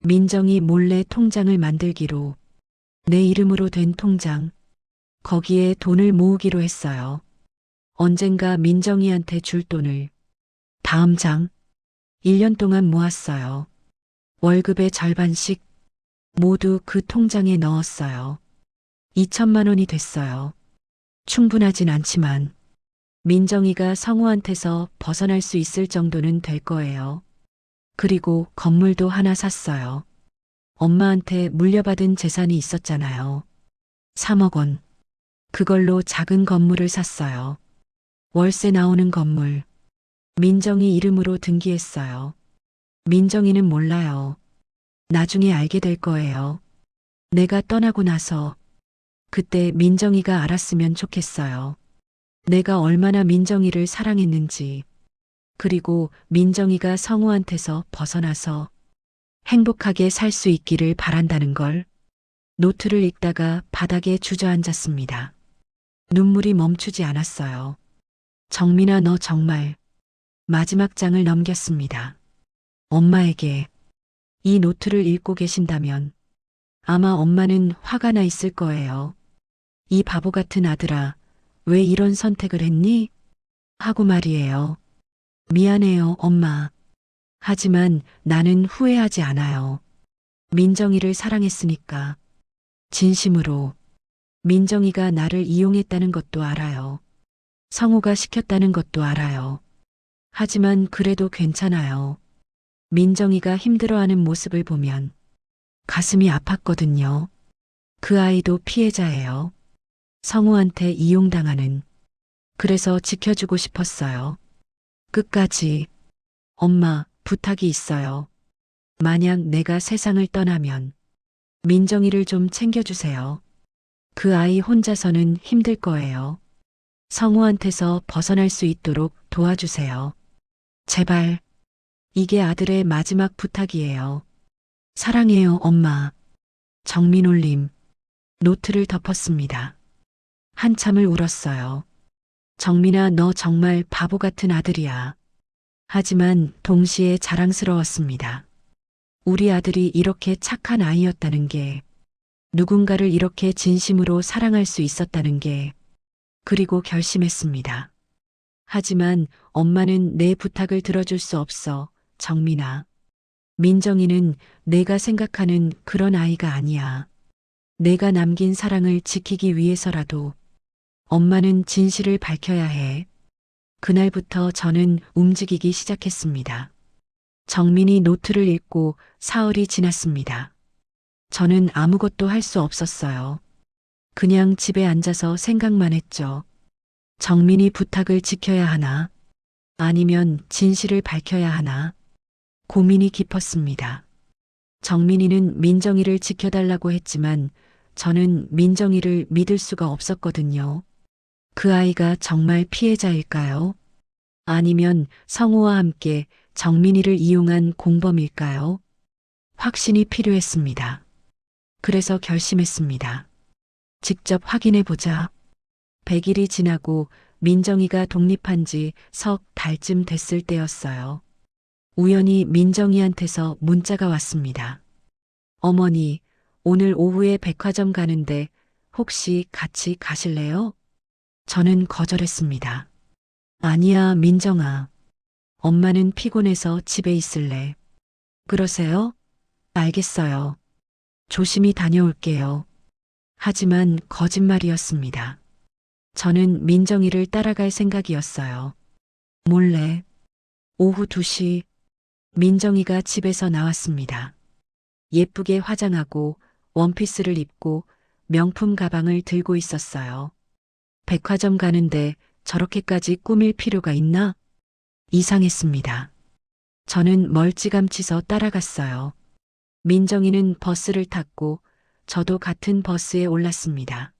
민정이 몰래 통장을 만들기로. 내 이름으로 된 통장. 거기에 돈을 모으기로 했어요. 언젠가 민정이한테 줄 돈을. 다음 장. 1년 동안 모았어요. 월급의 절반씩 모두 그 통장에 넣었어요. 2천만 원이 됐어요. 충분하진 않지만 민정이가 성우한테서 벗어날 수 있을 정도는 될 거예요. 그리고 건물도 하나 샀어요. 엄마한테 물려받은 재산이 있었잖아요. 3억 원. 그걸로 작은 건물을 샀어요. 월세 나오는 건물. 민정이 이름으로 등기했어요. 민정이는 몰라요. 나중에 알게 될 거예요. 내가 떠나고 나서 그때 민정이가 알았으면 좋겠어요. 내가 얼마나 민정이를 사랑했는지. 그리고 민정이가 성우한테서 벗어나서 행복하게 살 수 있기를 바란다는 걸. 노트를 읽다가 바닥에 주저앉았습니다. 눈물이 멈추지 않았어요. 정민아, 너 정말. 마지막 장을 넘겼습니다. 엄마에게. 이 노트를 읽고 계신다면 아마 엄마는 화가 나 있을 거예요. 이 바보 같은 아들아, 왜 이런 선택을 했니? 하고 말이에요. 미안해요, 엄마. 하지만 나는 후회하지 않아요. 민정이를 사랑했으니까. 진심으로. 민정이가 나를 이용했다는 것도 알아요. 성우가 시켰다는 것도 알아요. 하지만 그래도 괜찮아요. 민정이가 힘들어하는 모습을 보면 가슴이 아팠거든요. 그 아이도 피해자예요. 성우한테 이용당하는. 그래서 지켜주고 싶었어요. 끝까지. 엄마, 부탁이 있어요. 만약 내가 세상을 떠나면 민정이를 좀 챙겨주세요. 그 아이 혼자서는 힘들 거예요. 성우한테서 벗어날 수 있도록 도와주세요. 제발. 이게 아들의 마지막 부탁이에요. 사랑해요, 엄마. 정민올림. 노트를 덮었습니다. 한참을 울었어요. 정민아, 너 정말 바보 같은 아들이야. 하지만 동시에 자랑스러웠습니다. 우리 아들이 이렇게 착한 아이였다는 게, 누군가를 이렇게 진심으로 사랑할 수 있었다는 게, 그리고 결심했습니다. 하지만 엄마는 내 부탁을 들어줄 수 없어, 정민아. 민정이는 내가 생각하는 그런 아이가 아니야. 내가 남긴 사랑을 지키기 위해서라도 엄마는 진실을 밝혀야 해. 그날부터 저는 움직이기 시작했습니다. 정민이 노트를 읽고 사흘이 지났습니다. 저는 아무것도 할 수 없었어요. 그냥 집에 앉아서 생각만 했죠. 정민이 부탁을 지켜야 하나? 아니면 진실을 밝혀야 하나? 고민이 깊었습니다. 정민이는 민정이를 지켜달라고 했지만 저는 민정이를 믿을 수가 없었거든요. 그 아이가 정말 피해자일까요? 아니면 성우와 함께 정민이를 이용한 공범일까요? 확신이 필요했습니다. 그래서 결심했습니다. 직접 확인해 보자. 100일이 지나고 민정이가 독립한 지 석 달쯤 됐을 때였어요. 우연히 민정이한테서 문자가 왔습니다. 어머니, 오늘 오후에 백화점 가는데 혹시 같이 가실래요? 저는 거절했습니다. 아니야, 민정아. 엄마는 피곤해서 집에 있을래. 그러세요? 알겠어요. 조심히 다녀올게요. 하지만 거짓말이었습니다. 저는 민정이를 따라갈 생각이었어요. 몰래. 오후 2시 민정이가 집에서 나왔습니다. 예쁘게 화장하고 원피스를 입고 명품 가방을 들고 있었어요. 백화점 가는데 저렇게까지 꾸밀 필요가 있나? 이상했습니다. 저는 멀찌감치서 따라갔어요. 민정이는 버스를 탔고 저도 같은 버스에 올랐습니다.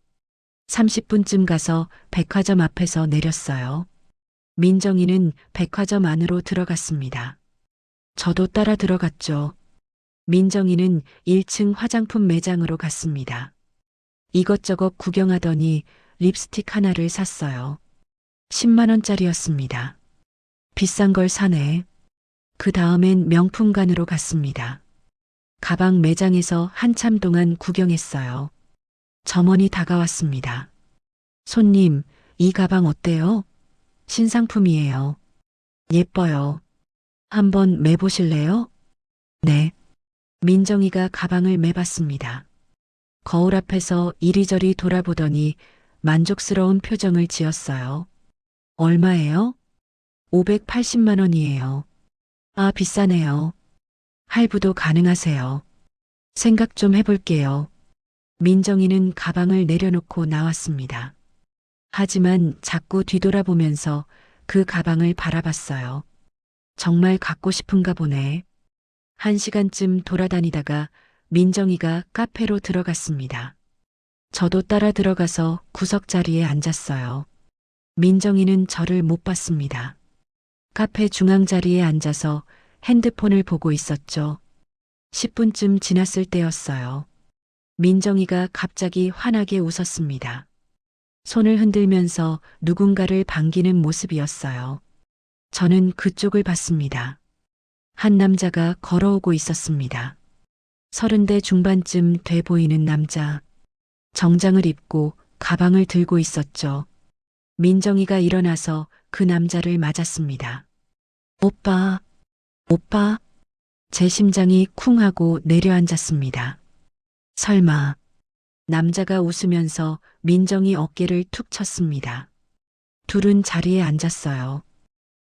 30분쯤 가서 백화점 앞에서 내렸어요. 민정이는 백화점 안으로 들어갔습니다. 저도 따라 들어갔죠. 민정이는 1층 화장품 매장으로 갔습니다. 이것저것 구경하더니 립스틱 하나를 샀어요. 10만 원짜리였습니다. 비싼 걸 사네. 그 다음엔 명품관으로 갔습니다. 가방 매장에서 한참 동안 구경했어요. 점원이 다가왔습니다. 손님, 이 가방 어때요? 신상품이에요. 예뻐요. 한번 매보실래요? 네. 민정이가 가방을 매봤습니다. 거울 앞에서 이리저리 돌아보더니 만족스러운 표정을 지었어요. 얼마예요? 580만 원이에요. 아, 비싸네요. 할부도 가능하세요. 생각 좀 해볼게요. 민정이는 가방을 내려놓고 나왔습니다. 하지만 자꾸 뒤돌아보면서 그 가방을 바라봤어요. 정말 갖고 싶은가 보네. 1시간쯤 돌아다니다가 민정이가 카페로 들어갔습니다. 저도 따라 들어가서 구석 자리에 앉았어요. 민정이는 저를 못 봤습니다. 카페 중앙 자리에 앉아서 핸드폰을 보고 있었죠. 10분쯤 지났을 때였어요. 민정이가 갑자기 환하게 웃었습니다. 손을 흔들면서 누군가를 반기는 모습이었어요. 저는 그쪽을 봤습니다. 한 남자가 걸어오고 있었습니다. 30대 중반쯤 돼 보이는 남자. 정장을 입고 가방을 들고 있었죠. 민정이가 일어나서 그 남자를 맞았습니다. 오빠, 오빠. 제 심장이 쿵 하고 내려앉았습니다. 설마. 남자가 웃으면서 민정이 어깨를 툭 쳤습니다. 둘은 자리에 앉았어요.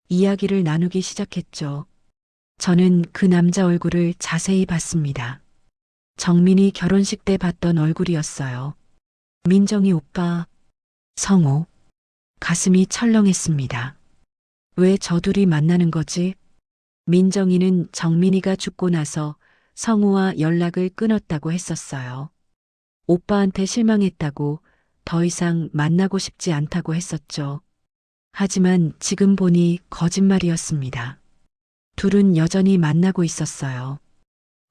이야기를 나누기 시작했죠. 저는 그 남자 얼굴을 자세히 봤습니다. 정민이 결혼식 때 봤던 얼굴이었어요. 민정이 오빠, 성호. 가슴이 철렁했습니다. 왜 저 둘이 만나는 거지? 민정이는 정민이가 죽고 나서 성호와 연락을 끊었다고 했었어요. 오빠한테 실망했다고 더 이상 만나고 싶지 않다고 했었죠. 하지만 지금 보니 거짓말이었습니다. 둘은 여전히 만나고 있었어요.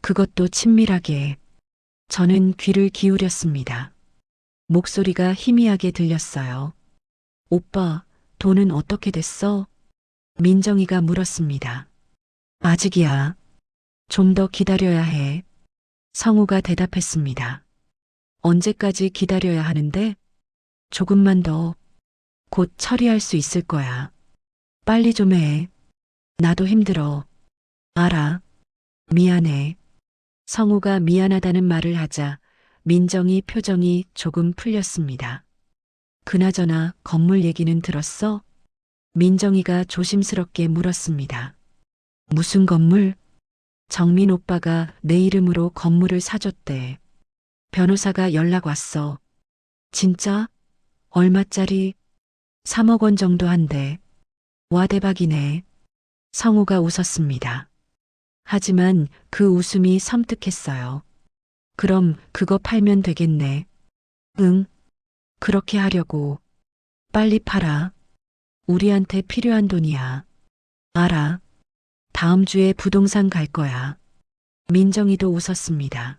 그것도 친밀하게. 저는 귀를 기울였습니다. 목소리가 희미하게 들렸어요. 오빠, 돈은 어떻게 됐어? 민정이가 물었습니다. 아직이야. 좀 더 기다려야 해. 성우가 대답했습니다. 언제까지 기다려야 하는데? 조금만 더. 곧 처리할 수 있을 거야. 빨리 좀 해. 나도 힘들어. 알아. 미안해. 성우가 미안하다는 말을 하자 민정이 표정이 조금 풀렸습니다. 그나저나 건물 얘기는 들었어? 민정이가 조심스럽게 물었습니다. 무슨 건물? 정민 오빠가 내 이름으로 건물을 사줬대. 변호사가 연락 왔어. 진짜? 얼마짜리? 3억 원 정도 한대. 와, 대박이네. 성우가 웃었습니다. 하지만 그 웃음이 섬뜩했어요. 그럼 그거 팔면 되겠네. 응. 그렇게 하려고. 빨리 팔아. 우리한테 필요한 돈이야. 알아. 다음 주에 부동산 갈 거야. 민정이도 웃었습니다.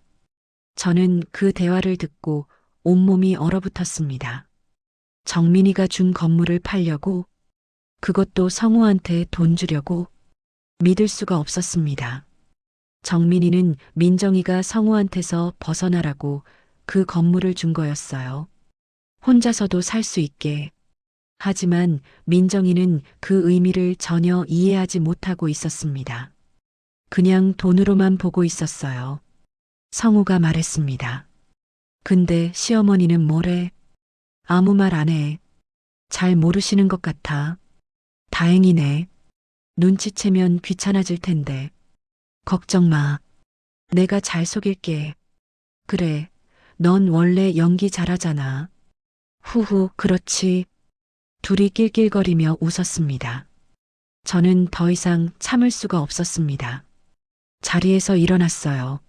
저는 그 대화를 듣고 온몸이 얼어붙었습니다. 정민이가 준 건물을 팔려고? 그것도 성우한테 돈 주려고? 믿을 수가 없었습니다. 정민이는 민정이가 성우한테서 벗어나라고 그 건물을 준 거였어요. 혼자서도 살 수 있게. 하지만 민정이는 그 의미를 전혀 이해하지 못하고 있었습니다. 그냥 돈으로만 보고 있었어요. 성우가 말했습니다. 근데 시어머니는 뭐래? 아무 말 안 해. 잘 모르시는 것 같아. 다행이네. 눈치채면 귀찮아질 텐데. 걱정 마. 내가 잘 속일게. 그래. 넌 원래 연기 잘하잖아. 후후, 그렇지. 둘이 낄낄거리며 웃었습니다. 저는 더 이상 참을 수가 없었습니다. 자리에서 일어났어요.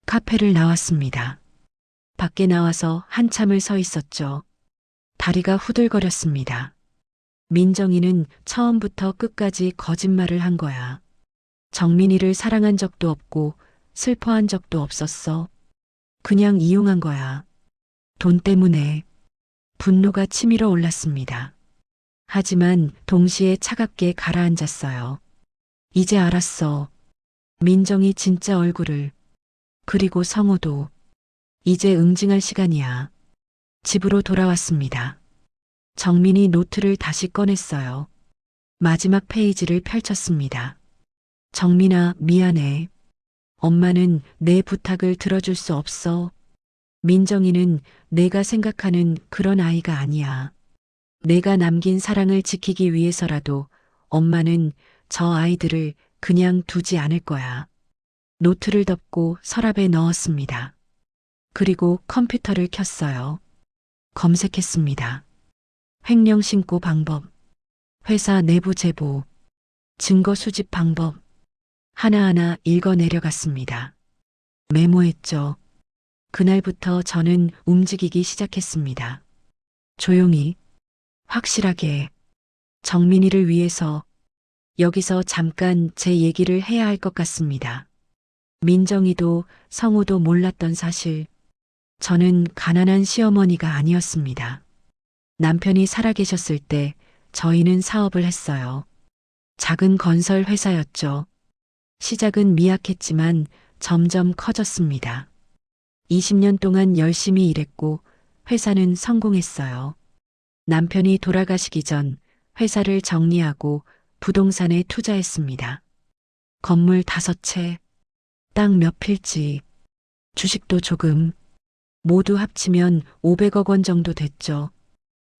카페를 나왔습니다. 밖에 나와서 한참을 서 있었죠. 다리가 후들거렸습니다. 민정이는 처음부터 끝까지 거짓말을 한 거야. 정민이를 사랑한 적도 없고 슬퍼한 적도 없었어. 그냥 이용한 거야. 돈 때문에. 분노가 치밀어 올랐습니다. 하지만 동시에 차갑게 가라앉았어요. 이제 알았어. 민정이 진짜 얼굴을. 그리고 성우도. 이제 응징할 시간이야. 집으로 돌아왔습니다. 정민이 노트를 다시 꺼냈어요. 마지막 페이지를 펼쳤습니다. 정민아, 미안해. 엄마는 내 부탁을 들어줄 수 없어. 민정이는 내가 생각하는 그런 아이가 아니야. 내가 남긴 사랑을 지키기 위해서라도 엄마는 저 아이들을 그냥 두지 않을 거야. 노트를 덮고 서랍에 넣었습니다. 그리고 컴퓨터를 켰어요. 검색했습니다. 횡령 신고 방법, 회사 내부 제보, 증거 수집 방법, 하나하나 읽어 내려갔습니다. 메모했죠. 그날부터 저는 움직이기 시작했습니다. 조용히, 확실하게, 정민이를 위해서 여기서 잠깐 제 얘기를 해야 할 것 같습니다. 민정이도 성우도 몰랐던 사실, 저는 가난한 시어머니가 아니었습니다. 남편이 살아계셨을 때 저희는 사업을 했어요. 작은 건설 회사였죠. 시작은 미약했지만 점점 커졌습니다. 20년 동안 열심히 일했고 회사는 성공했어요. 남편이 돌아가시기 전 회사를 정리하고 부동산에 투자했습니다. 건물 5채, 땅 몇 필지, 주식도 조금, 모두 합치면 500억 원 정도 됐죠.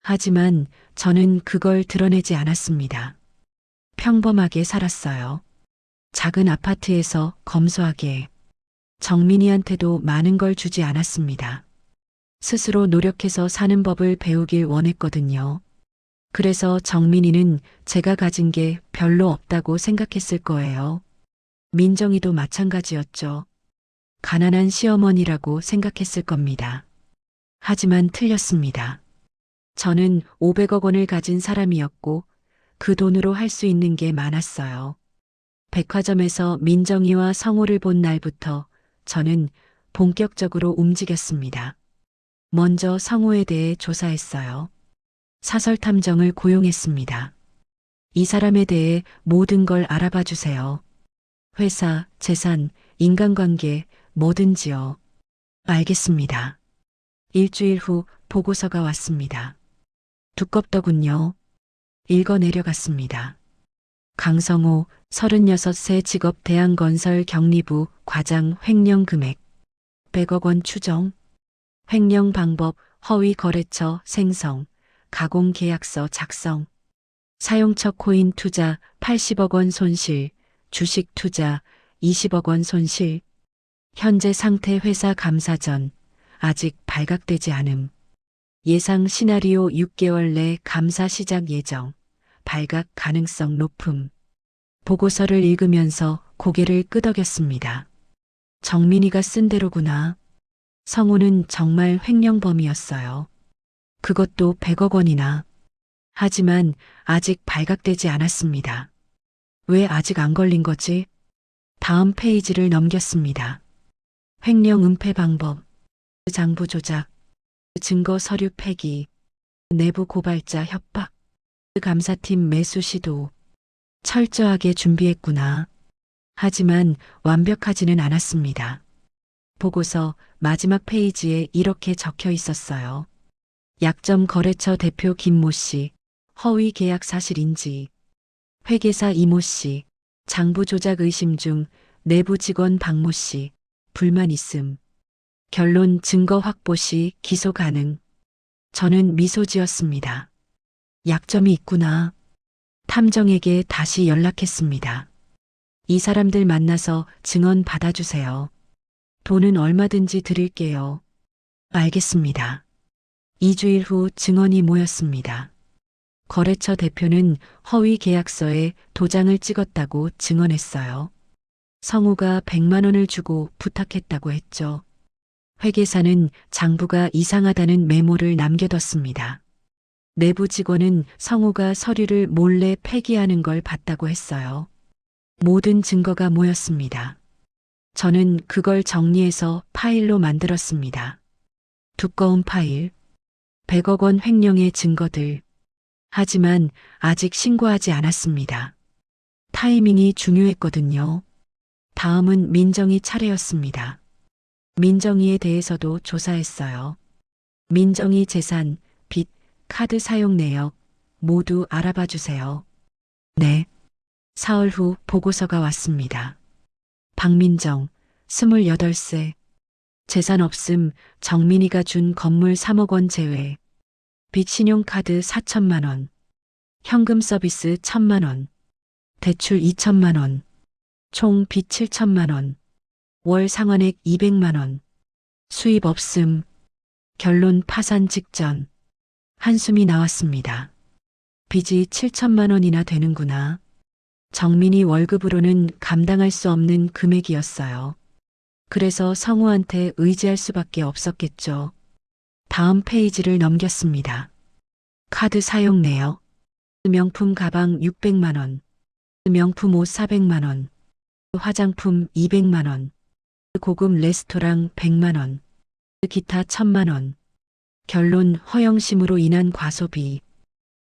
하지만 저는 그걸 드러내지 않았습니다. 평범하게 살았어요. 작은 아파트에서 검소하게. 정민이한테도 많은 걸 주지 않았습니다. 스스로 노력해서 사는 법을 배우길 원했거든요. 그래서 정민이는 제가 가진 게 별로 없다고 생각했을 거예요. 민정이도 마찬가지였죠. 가난한 시어머니라고 생각했을 겁니다. 하지만 틀렸습니다. 저는 500억 원을 가진 사람이었고 그 돈으로 할 수 있는 게 많았어요. 백화점에서 민정이와 성우를 본 날부터 저는 본격적으로 움직였습니다. 먼저 성우에 대해 조사했어요. 사설 탐정을 고용했습니다. 이 사람에 대해 모든 걸 알아봐 주세요. 회사, 재산, 인간관계, 뭐든지요. 알겠습니다. 일주일 후 보고서가 왔습니다. 두껍더군요. 읽어 내려갔습니다. 강성호, 36세 직업 대한건설 경리부 과장 횡령 금액 100억 원 추정, 횡령 방법 허위 거래처 생성, 가공 계약서 작성, 사용처 코인 투자 80억 원 손실, 주식 투자 20억 원 손실, 현재 상태 회사 감사 전, 아직 발각되지 않음, 예상 시나리오 6개월 내 감사 시작 예정, 발각 가능성 높음. 보고서를 읽으면서 고개를 끄덕였습니다. 정민이가 쓴 대로구나. 성우는 정말 횡령범이었어요. 그것도 100억 원이나. 하지만 아직 발각되지 않았습니다. 왜 아직 안 걸린 거지? 다음 페이지를 넘겼습니다. 횡령 은폐 방법, 장부 조작, 증거 서류 폐기, 내부 고발자 협박, 감사팀 매수 시도. 철저하게 준비했구나. 하지만 완벽하지는 않았습니다. 보고서 마지막 페이지에 이렇게 적혀 있었어요. 약점 거래처 대표 김모 씨, 허위 계약 사실 인지. 회계사 이모 씨, 장부 조작 의심 중 내부 직원 박모 씨, 불만 있음. 결론 증거 확보 시 기소 가능. 저는 미소 지었습니다. 약점이 있구나. 탐정에게 다시 연락했습니다. 이 사람들 만나서 증언 받아주세요. 돈은 얼마든지 드릴게요. 알겠습니다. 2주일 후 증언이 모였습니다. 거래처 대표는 허위 계약서에 도장을 찍었다고 증언했어요. 성우가 100만 원을 주고 부탁했다고 했죠. 회계사는 장부가 이상하다는 메모를 남겨뒀습니다. 내부 직원은 성우가 서류를 몰래 폐기하는 걸 봤다고 했어요. 모든 증거가 모였습니다. 저는 그걸 정리해서 파일로 만들었습니다. 두꺼운 파일, 100억 원 횡령의 증거들. 하지만 아직 신고하지 않았습니다. 타이밍이 중요했거든요. 다음은 민정이 차례였습니다. 민정이에 대해서도 조사했어요. 민정이 재산, 빚, 카드 사용 내역 모두 알아봐 주세요. 네. 사흘 후 보고서가 왔습니다. 박민정, 28세. 재산 없음, 정민이가 준 건물 3억 원 제외. 빚 신용카드 4천만 원. 현금 서비스 1천만 원. 대출 2천만 원. 총 빚 7천만 원. 월 상환액 200만 원. 수입 없음. 결론 파산 직전. 한숨이 나왔습니다. 빚이 7천만 원이나 되는구나. 정민이 월급으로는 감당할 수 없는 금액이었어요. 그래서 성우한테 의지할 수밖에 없었겠죠. 다음 페이지를 넘겼습니다. 카드 사용 내역. 명품 가방 600만 원. 명품 옷 400만 원. 화장품 200만 원. 고급 레스토랑 100만 원. 기타 1000만 원. 결론 허영심으로 인한 과소비.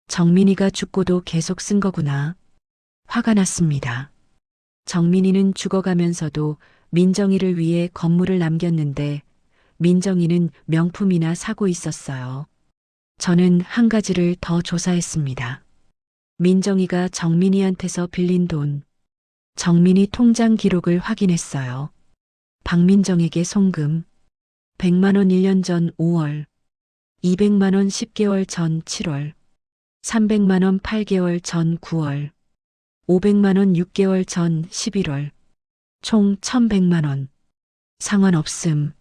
정민이가 죽고도 계속 쓴 거구나. 화가 났습니다. 정민이는 죽어가면서도 민정이를 위해 건물을 남겼는데 민정이는 명품이나 사고 있었어요. 저는 한 가지를 더 조사했습니다. 민정이가 정민이한테서 빌린 돈. 정민이 통장 기록을 확인했어요. 박민정에게 송금. 100만 원 1년 전 5월. 200만 원 10개월 전 7월. 300만 원 8개월 전 9월. 500만 원 6개월 전 11월. 총 1100만 원. 상환 없음.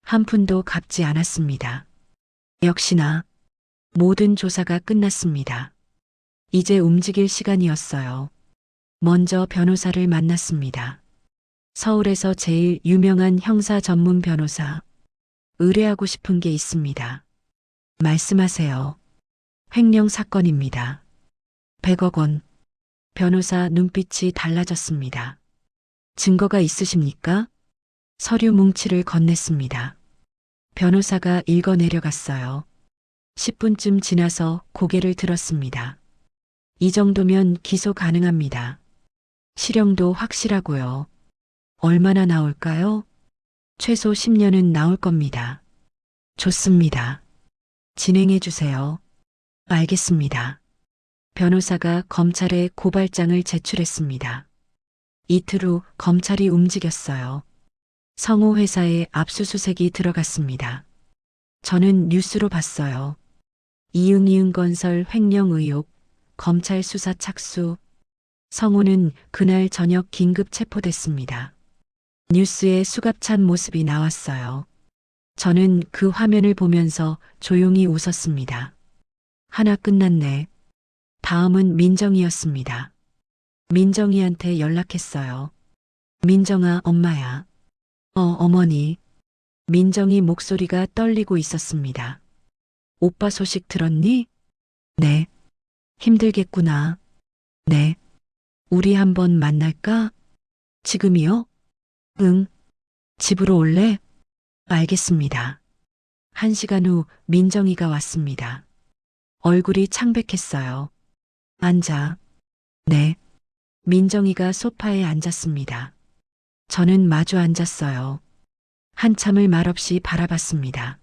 한 푼도 갚지 않았습니다. 역시나 모든 조사가 끝났습니다. 이제 움직일 시간이었어요. 먼저 변호사를 만났습니다. 서울에서 제일 유명한 형사 전문 변호사. 의뢰하고 싶은 게 있습니다. 말씀하세요. 횡령 사건입니다. 100억 원. 변호사 눈빛이 달라졌습니다. 증거가 있으십니까? 서류 뭉치를 건넸습니다. 변호사가 읽어 내려갔어요. 10분쯤 지나서 고개를 들었습니다. 이 정도면 기소 가능합니다. 실형도 확실하고요. 얼마나 나올까요? 최소 10년은 나올 겁니다. 좋습니다. 진행해 주세요. 알겠습니다. 변호사가 검찰에 고발장을 제출했습니다. 이틀 후 검찰이 움직였어요. 성우 회사에 압수수색이 들어갔습니다. 저는 뉴스로 봤어요. 이응이응건설 횡령 의혹, 검찰 수사 착수. 성우는 그날 저녁 긴급 체포됐습니다. 뉴스에 수갑찬 모습이 나왔어요. 저는 그 화면을 보면서 조용히 웃었습니다. 하나 끝났네. 다음은 민정이었습니다. 민정이한테 연락했어요. 민정아, 엄마야. 어머니. 민정이 목소리가 떨리고 있었습니다. 오빠 소식 들었니? 네. 힘들겠구나. 네. 우리 한번 만날까? 지금이요? 응. 집으로 올래? 알겠습니다. 1시간 후 민정이가 왔습니다. 얼굴이 창백했어요. 앉아. 네. 민정이가 소파에 앉았습니다. 저는 마주 앉았어요. 한참을 말없이 바라봤습니다.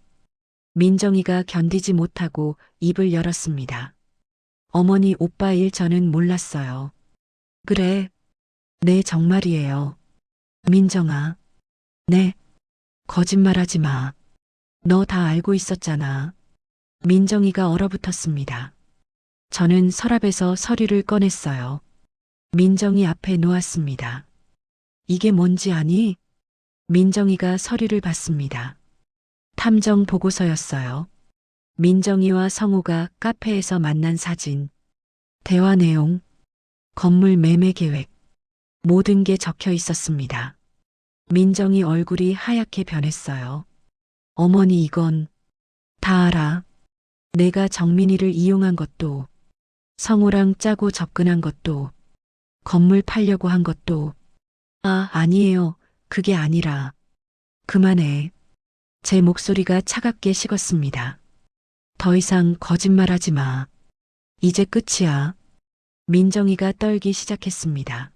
민정이가 견디지 못하고 입을 열었습니다. 어머니, 오빠 일 저는 몰랐어요. 그래. 네, 정말이에요. 민정아. 네. 거짓말하지 마. 너 다 알고 있었잖아. 민정이가 얼어붙었습니다. 저는 서랍에서 서류를 꺼냈어요. 민정이 앞에 놓았습니다. 이게 뭔지 아니? 민정이가 서류를 봤습니다. 탐정 보고서였어요. 민정이와 성우가 카페에서 만난 사진, 대화 내용, 건물 매매 계획, 모든 게 적혀 있었습니다. 민정이 얼굴이 하얗게 변했어요. 어머니, 이건 다 알아. 내가 정민이를 이용한 것도, 성우랑 짜고 접근한 것도, 건물 팔려고 한 것도. 아니에요. 그게 아니라 그만해. 제 목소리가 차갑게 식었습니다. 더 이상 거짓말하지 마. 이제 끝이야. 민정이가 떨기 시작했습니다.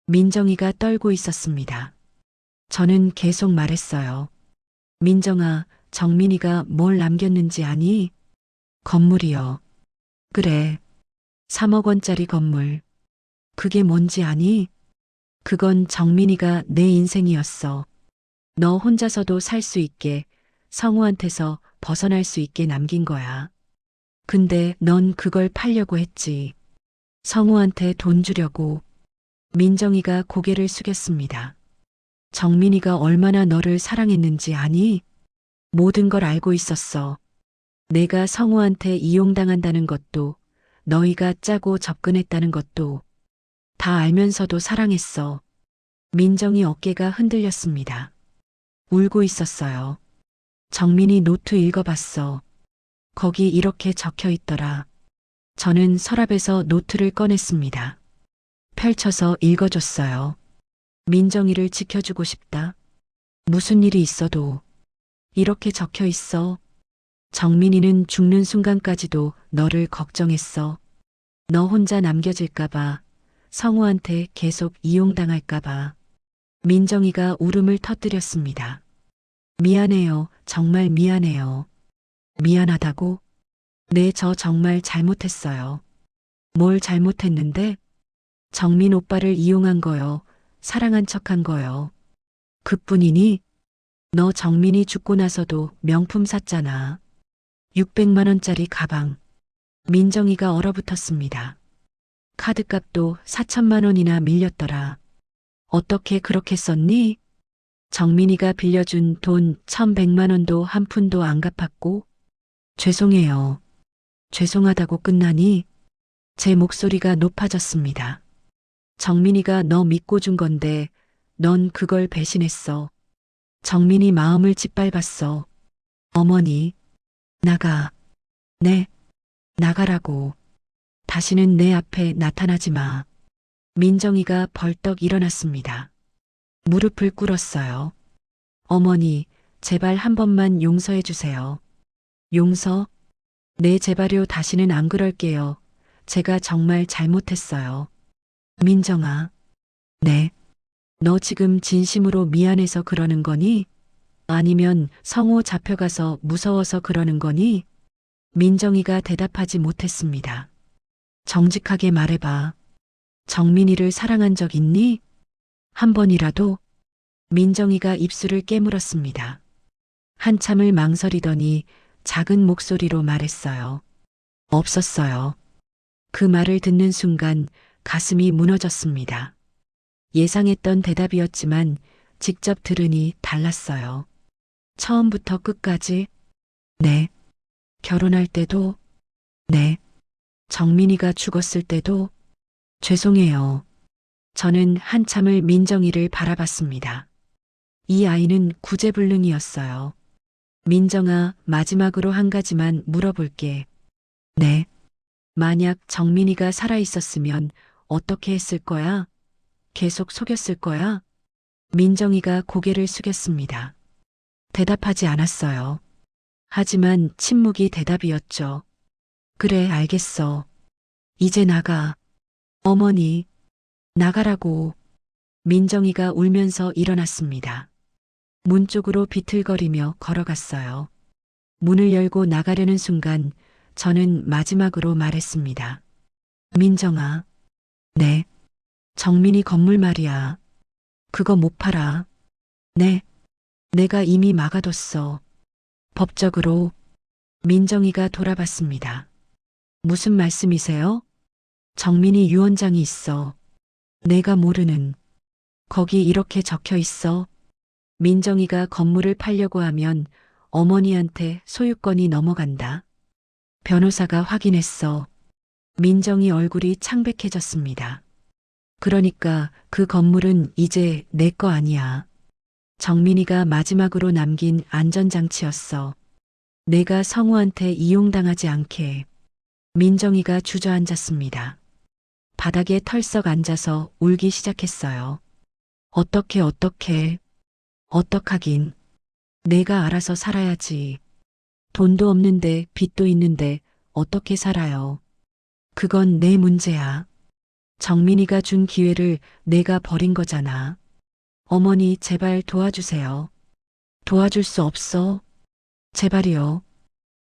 민정이가 떨고 있었습니다. 저는 계속 말했어요. 민정아, 정민이가 뭘 남겼는지 아니? 건물이요. 그래. 3억 원짜리 건물. 그게 뭔지 아니? 그건 정민이가 내 인생이었어. 너 혼자서도 살 수 있게, 성우한테서 벗어날 수 있게 남긴 거야. 근데 넌 그걸 팔려고 했지. 성우한테 돈 주려고. 민정이가 고개를 숙였습니다. 정민이가 얼마나 너를 사랑했는지 아니? 모든 걸 알고 있었어. 내가 성우한테 이용당한다는 것도, 너희가 짜고 접근했다는 것도 다 알면서도 사랑했어. 민정이 어깨가 흔들렸습니다. 울고 있었어요. 정민이 노트 읽어봤어. 거기 이렇게 적혀 있더라. 저는 서랍에서 노트를 꺼냈습니다. 펼쳐서 읽어줬어요. 민정이를 지켜주고 싶다. 무슨 일이 있어도 이렇게 적혀 있어. 정민이는 죽는 순간까지도 너를 걱정했어. 너 혼자 남겨질까봐, 성우한테 계속 이용당할까봐. 민정이가 울음을 터뜨렸습니다. 미안해요. 정말 미안해요. 미안하다고? 네, 저 정말 잘못했어요. 뭘 잘못했는데? 정민 오빠를 이용한 거요. 사랑한 척한 거요. 그뿐이니? 너 정민이 죽고 나서도 명품 샀잖아. 600만 원짜리 가방. 민정이가 얼어붙었습니다. 카드값도 4천만 원이나 밀렸더라. 어떻게 그렇게 썼니? 정민이가 빌려준 돈 1,100만 원도 한 푼도 안 갚았고? 죄송해요. 죄송하다고 끝나니? 제 목소리가 높아졌습니다. 정민이가 너 믿고 준 건데 넌 그걸 배신했어. 정민이 마음을 짓밟았어. 어머니, 나가. 네, 나가라고. 다시는 내 앞에 나타나지 마. 민정이가 벌떡 일어났습니다. 무릎을 꿇었어요. 어머니, 제발 한 번만 용서해 주세요. 용서? 네, 제발요. 다시는 안 그럴게요. 제가 정말 잘못했어요. 민정아. 네. 너 지금 진심으로 미안해서 그러는 거니? 아니면 성우 잡혀가서 무서워서 그러는 거니? 민정이가 대답하지 못했습니다. 정직하게 말해봐. 정민이를 사랑한 적 있니? 한 번이라도? 민정이가 입술을 깨물었습니다. 한참을 망설이더니 작은 목소리로 말했어요. 없었어요. 그 말을 듣는 순간 가슴이 무너졌습니다. 예상했던 대답이었지만 직접 들으니 달랐어요. 처음부터 끝까지? 네. 결혼할 때도? 네. 정민이가 죽었을 때도? 죄송해요. 저는 한참을 민정이를 바라봤습니다. 이 아이는 구제불능이었어요. 민정아, 마지막으로 한 가지만 물어볼게. 네. 만약 정민이가 살아있었으면 어떻게 했을 거야? 계속 속였을 거야? 민정이가 고개를 숙였습니다. 대답하지 않았어요. 하지만 침묵이 대답이었죠. 그래, 알겠어. 이제 나가. 어머니, 나가라고. 민정이가 울면서 일어났습니다. 문 쪽으로 비틀거리며 걸어갔어요. 문을 열고 나가려는 순간 저는 마지막으로 말했습니다. 민정아. 네. 정민이 건물 말이야. 그거 못 팔아. 네. 내가 이미 막아뒀어. 법적으로. 민정이가 돌아봤습니다. 무슨 말씀이세요? 정민이 유언장이 있어. 내가 모르는. 거기 이렇게 적혀 있어. 민정이가 건물을 팔려고 하면 어머니한테 소유권이 넘어간다. 변호사가 확인했어. 민정이 얼굴이 창백해졌습니다. 그러니까 그 건물은 이제 내 거 아니야. 정민이가 마지막으로 남긴 안전장치였어. 내가 성우한테 이용당하지 않게. 민정이가 주저앉았습니다. 바닥에 털썩 앉아서 울기 시작했어요. 어떡하긴. 내가 알아서 살아야지. 돈도 없는데 빚도 있는데 어떻게 살아요. 그건 내 문제야. 정민이가 준 기회를 내가 버린 거잖아. 어머니, 제발 도와주세요. 도와줄 수 없어. 제발이요.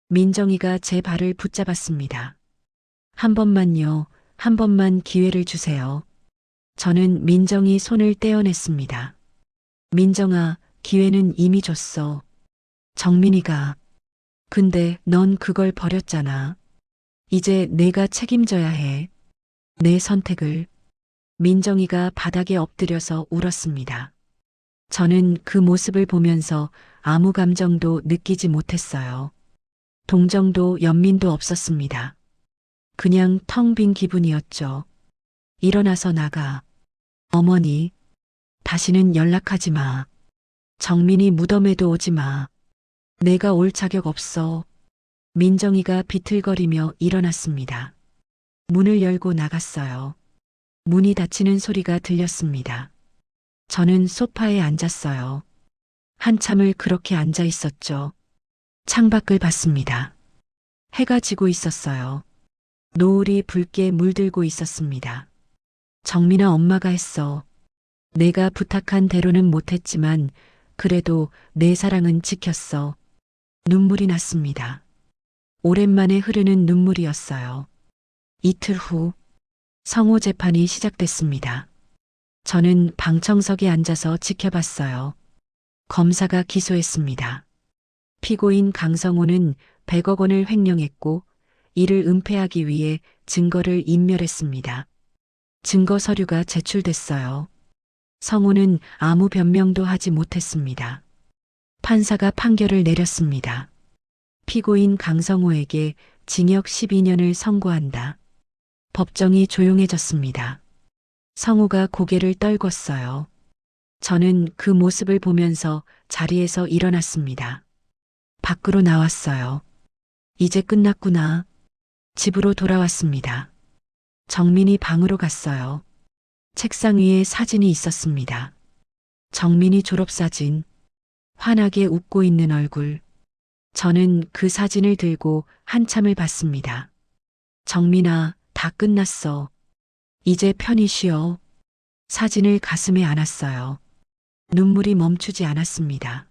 민정이가 제 발을 붙잡았습니다. 한 번만요. 한 번만 기회를 주세요. 저는 민정이 손을 떼어냈습니다. 민정아, 기회는 이미 줬어. 정민이가. 근데 넌 그걸 버렸잖아. 이제 내가 책임져야 해. 내 선택을. 민정이가 바닥에 엎드려서 울었습니다. 저는 그 모습을 보면서 아무 감정도 느끼지 못했어요. 동정도 연민도 없었습니다. 그냥 텅 빈 기분이었죠. 일어나서 나가. 어머니, 다시는 연락하지 마. 정민이 무덤에도 오지 마. 내가 올 자격 없어. 민정이가 비틀거리며 일어났습니다. 문을 열고 나갔어요. 문이 닫히는 소리가 들렸습니다. 저는 소파에 앉았어요. 한참을 그렇게 앉아 있었죠. 창밖을 봤습니다. 해가 지고 있었어요. 노을이 붉게 물들고 있었습니다. 정민아, 엄마가 했어. 내가 부탁한 대로는 못했지만 그래도 내 사랑은 지켰어. 눈물이 났습니다. 오랜만에 흐르는 눈물이었어요. 이틀 후 성호 재판이 시작됐습니다. 저는 방청석에 앉아서 지켜봤어요. 검사가 기소했습니다. 피고인 강성호는 100억 원을 횡령했고 이를 은폐하기 위해 증거를 인멸했습니다. 증거 서류가 제출됐어요. 성호는 아무 변명도 하지 못했습니다. 판사가 판결을 내렸습니다. 피고인 강성호에게 징역 12년을 선고한다. 법정이 조용해졌습니다. 성호가 고개를 떨궜어요. 저는 그 모습을 보면서 자리에서 일어났습니다. 밖으로 나왔어요. 이제 끝났구나. 집으로 돌아왔습니다. 정민이 방으로 갔어요. 책상 위에 사진이 있었습니다. 정민이 졸업사진. 환하게 웃고 있는 얼굴. 저는 그 사진을 들고 한참을 봤습니다. 정민아, 다 끝났어. 이제 편히 쉬어. 사진을 가슴에 안았어요. 눈물이 멈추지 않았습니다.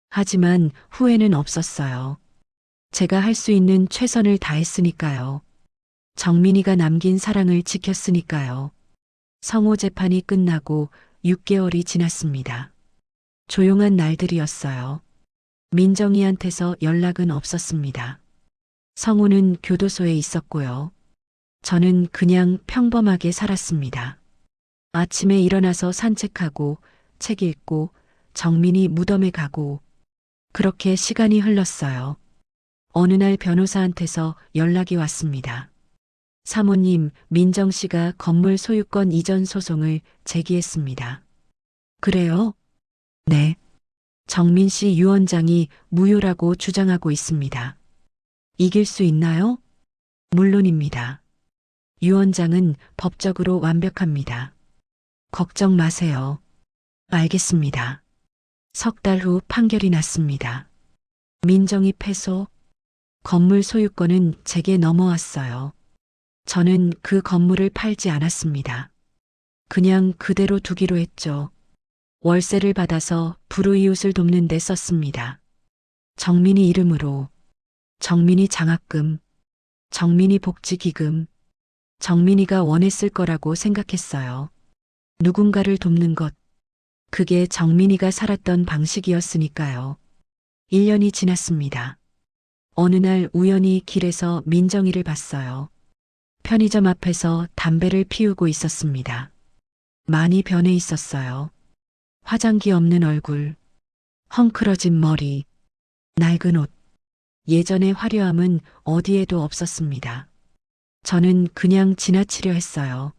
하지만 후회는 없었어요. 제가 할 수 있는 최선을 다했으니까요. 정민이가 남긴 사랑을 지켰으니까요. 성호 재판이 끝나고 6개월이 지났습니다. 조용한 날들이었어요. 민정이한테서 연락은 없었습니다. 성호는 교도소에 있었고요. 저는 그냥 평범하게 살았습니다. 아침에 일어나서 산책하고 책 읽고 정민이 무덤에 가고 그렇게 시간이 흘렀어요. 어느 날 변호사한테서 연락이 왔습니다. 사모님, 민정 씨가 건물 소유권 이전 소송을 제기했습니다. 그래요? 네. 정민 씨 유언장이 무효라고 주장하고 있습니다. 이길 수 있나요? 물론입니다. 유언장은 법적으로 완벽합니다. 걱정 마세요. 알겠습니다. 석 달 후 판결이 났습니다. 민정이 패소. 건물 소유권은 제게 넘어왔어요. 저는 그 건물을 팔지 않았습니다. 그냥 그대로 두기로 했죠. 월세를 받아서 불우이웃을 돕는 데 썼습니다. 정민이 이름으로. 정민이 장학금, 정민이 복지기금. 정민이가 원했을 거라고 생각했어요. 누군가를 돕는 것. 그게 정민이가 살았던 방식이었으니까요. 1년이 지났습니다. 어느 날 우연히 길에서 민정이를 봤어요. 편의점 앞에서 담배를 피우고 있었습니다. 많이 변해 있었어요. 화장기 없는 얼굴, 헝클어진 머리, 낡은 옷. 예전의 화려함은 어디에도 없었습니다. 저는 그냥 지나치려 했어요.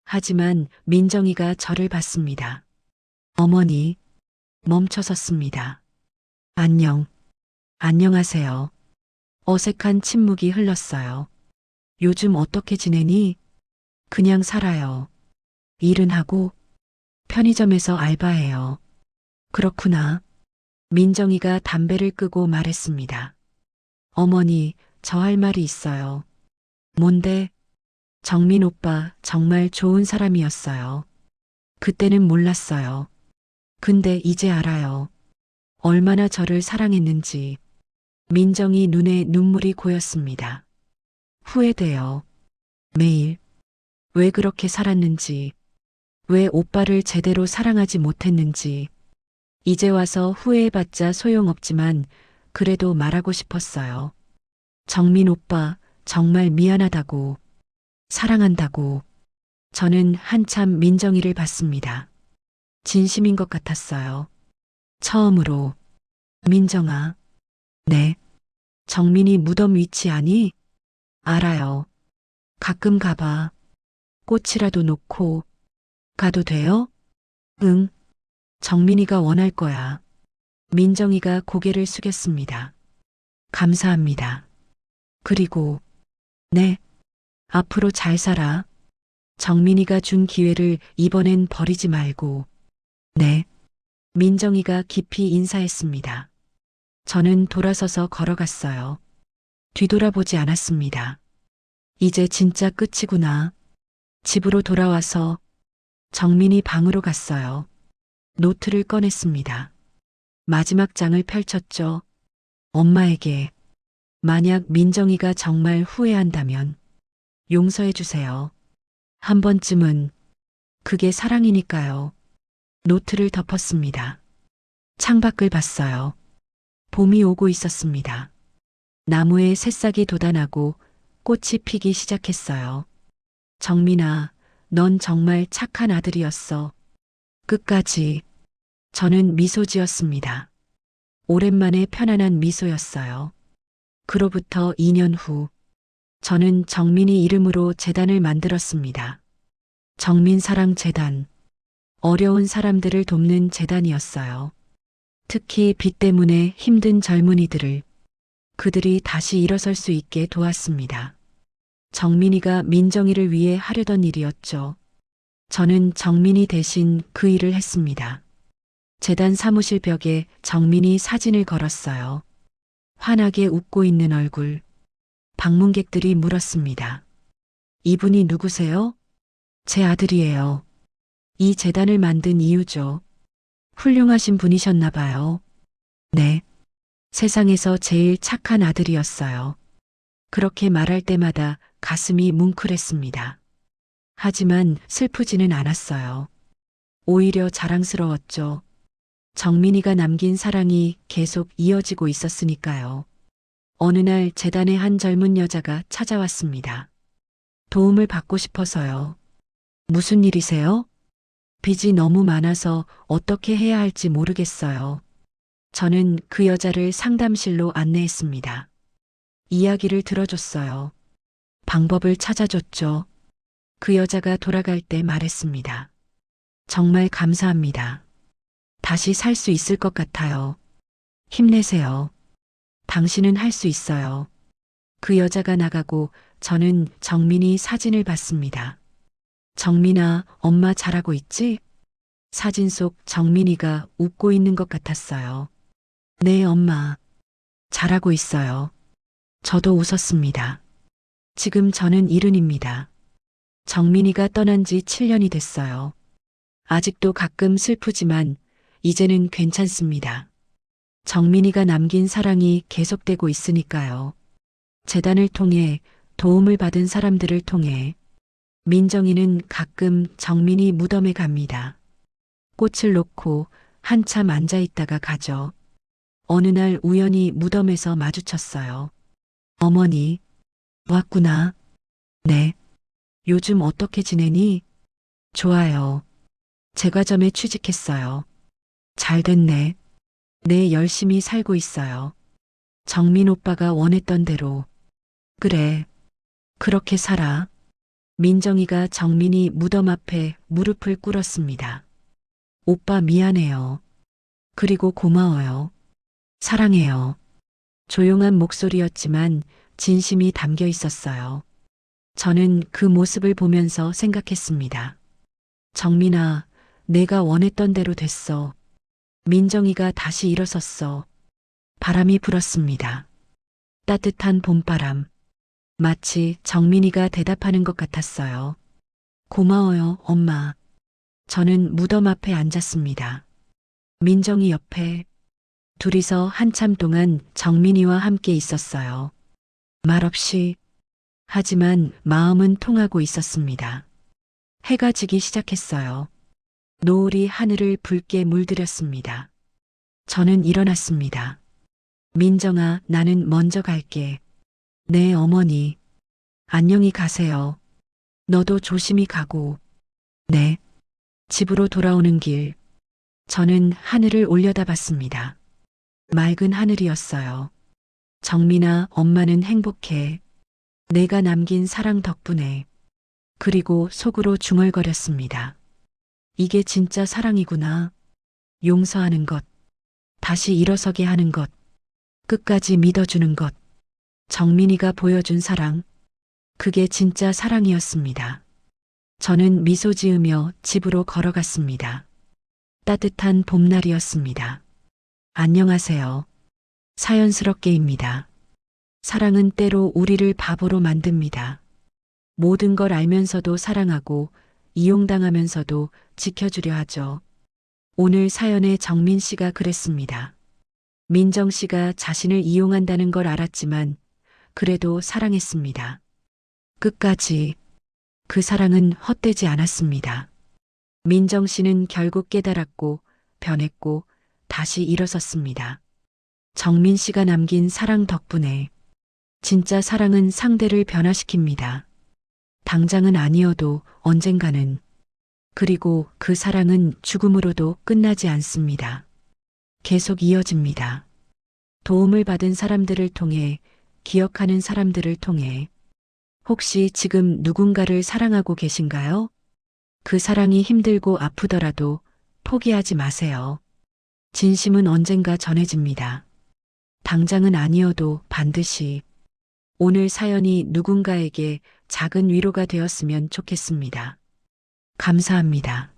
하지만 민정이가 저를 봤습니다. 어머니, 멈춰섰습니다. 안녕, 안녕하세요. 어색한 침묵이 흘렀어요. 요즘 어떻게 지내니? 그냥 살아요. 일은 하고, 편의점에서 알바해요. 그렇구나. 민정이가 담배를 끄고 말했습니다. 어머니, 저 할 말이 있어요. 뭔데? 정민 오빠 정말 좋은 사람이었어요. 그때는 몰랐어요. 근데 이제 알아요. 얼마나 저를 사랑했는지. 민정이 눈에 눈물이 고였습니다. 후회돼요. 매일. 왜 그렇게 살았는지. 왜 오빠를 제대로 사랑하지 못했는지. 이제 와서 후회해봤자 소용없지만 그래도 말하고 싶었어요. 정민 오빠 정말 미안하다고. 사랑한다고. 저는 한참 민정이를 봤습니다. 진심인 것 같았어요. 처음으로. 민정아. 네. 정민이 무덤 위치 아니? 알아요. 가끔 가봐. 꽃이라도 놓고. 가도 돼요? 응. 정민이가 원할 거야. 민정이가 고개를 숙였습니다. 감사합니다. 그리고, 네. 앞으로 잘 살아. 정민이가 준 기회를 이번엔 버리지 말고. 네. 민정이가 깊이 인사했습니다. 저는 돌아서서 걸어갔어요. 뒤돌아보지 않았습니다. 이제 진짜 끝이구나. 집으로 돌아와서 정민이 방으로 갔어요. 노트를 꺼냈습니다. 마지막 장을 펼쳤죠. 엄마에게 만약 민정이가 정말 후회한다면 용서해 주세요. 한 번쯤은 그게 사랑이니까요. 노트를 덮었습니다. 창밖을 봤어요. 봄이 오고 있었습니다. 나무에 새싹이 돋아나고 꽃이 피기 시작했어요. 정민아, 넌 정말 착한 아들이었어. 끝까지. 저는 미소 지었습니다. 오랜만에 편안한 미소였어요. 그로부터 2년 후, 저는 정민이 이름으로 재단을 만들었습니다. 정민사랑재단. 어려운 사람들을 돕는 재단이었어요. 특히 빚 때문에 힘든 젊은이들을 그들이 다시 일어설 수 있게 도왔습니다. 정민이가 민정이를 위해 하려던 일이었죠. 저는 정민이 대신 그 일을 했습니다. 재단 사무실 벽에 정민이 사진을 걸었어요. 환하게 웃고 있는 얼굴. 방문객들이 물었습니다. 이분이 누구세요? 제 아들이에요. 이 재단을 만든 이유죠. 훌륭하신 분이셨나 봐요. 네. 세상에서 제일 착한 아들이었어요. 그렇게 말할 때마다 가슴이 뭉클했습니다. 하지만 슬프지는 않았어요. 오히려 자랑스러웠죠. 정민이가 남긴 사랑이 계속 이어지고 있었으니까요. 어느 날 재단의 한 젊은 여자가 찾아왔습니다. 도움을 받고 싶어서요. 무슨 일이세요? 빚이 너무 많아서 어떻게 해야 할지 모르겠어요. 저는 그 여자를 상담실로 안내했습니다. 이야기를 들어줬어요. 방법을 찾아줬죠. 그 여자가 돌아갈 때 말했습니다. 정말 감사합니다. 다시 살 수 있을 것 같아요. 힘내세요. 당신은 할 수 있어요. 그 여자가 나가고 저는 정민이 사진을 봤습니다. 정민아, 엄마 잘하고 있지? 사진 속 정민이가 웃고 있는 것 같았어요. 네, 엄마. 잘하고 있어요. 저도 웃었습니다. 지금 저는 70입니다. 정민이가 떠난 지 7년이 됐어요. 아직도 가끔 슬프지만 이제는 괜찮습니다. 정민이가 남긴 사랑이 계속되고 있으니까요. 재단을 통해 도움을 받은 사람들을 통해 민정이는 가끔 정민이 무덤에 갑니다. 꽃을 놓고 한참 앉아 있다가 가죠. 어느 날 우연히 무덤에서 마주쳤어요. 어머니, 왔구나. 네. 요즘 어떻게 지내니? 좋아요. 제과점에 취직했어요. 잘 됐네. 네, 열심히 살고 있어요. 정민 오빠가 원했던 대로. 그래. 그렇게 살아. 민정이가 정민이 무덤 앞에 무릎을 꿇었습니다. 오빠 미안해요. 그리고 고마워요. 사랑해요. 조용한 목소리였지만 진심이 담겨 있었어요. 저는 그 모습을 보면서 생각했습니다. 정민아, 내가 원했던 대로 됐어. 민정이가 다시 일어섰어. 바람이 불었습니다. 따뜻한 봄바람. 마치 정민이가 대답하는 것 같았어요. 고마워요, 엄마. 저는 무덤 앞에 앉았습니다. 민정이 옆에. 둘이서 한참 동안 정민이와 함께 있었어요. 말없이. 하지만 마음은 통하고 있었습니다. 해가 지기 시작했어요. 노을이 하늘을 붉게 물들였습니다. 저는 일어났습니다. 민정아, 나는 먼저 갈게. 네, 어머니. 안녕히 가세요. 너도 조심히 가고. 네. 집으로 돌아오는 길. 저는 하늘을 올려다봤습니다. 맑은 하늘이었어요. 정민아, 엄마는 행복해. 내가 남긴 사랑 덕분에. 그리고 속으로 중얼거렸습니다. 이게 진짜 사랑이구나. 용서하는 것. 다시 일어서게 하는 것. 끝까지 믿어주는 것. 정민이가 보여준 사랑. 그게 진짜 사랑이었습니다. 저는 미소 지으며 집으로 걸어갔습니다. 따뜻한 봄날이었습니다. 안녕하세요. 사연스럽게입니다. 사랑은 때로 우리를 바보로 만듭니다. 모든 걸 알면서도 사랑하고 이용당하면서도 지켜주려 하죠. 오늘 사연의 정민 씨가 그랬습니다. 민정 씨가 자신을 이용한다는 걸 알았지만 그래도 사랑했습니다. 끝까지. 그 사랑은 헛되지 않았습니다. 민정 씨는 결국 깨달았고 변했고 다시 일어섰습니다. 정민 씨가 남긴 사랑 덕분에. 진짜 사랑은 상대를 변화시킵니다. 당장은 아니어도 언젠가는. 그리고 그 사랑은 죽음으로도 끝나지 않습니다. 계속 이어집니다. 도움을 받은 사람들을 통해, 기억하는 사람들을 통해. 혹시 지금 누군가를 사랑하고 계신가요? 그 사랑이 힘들고 아프더라도 포기하지 마세요. 진심은 언젠가 전해집니다. 당장은 아니어도 반드시. 오늘 사연이 누군가에게 작은 위로가 되었으면 좋겠습니다. 감사합니다.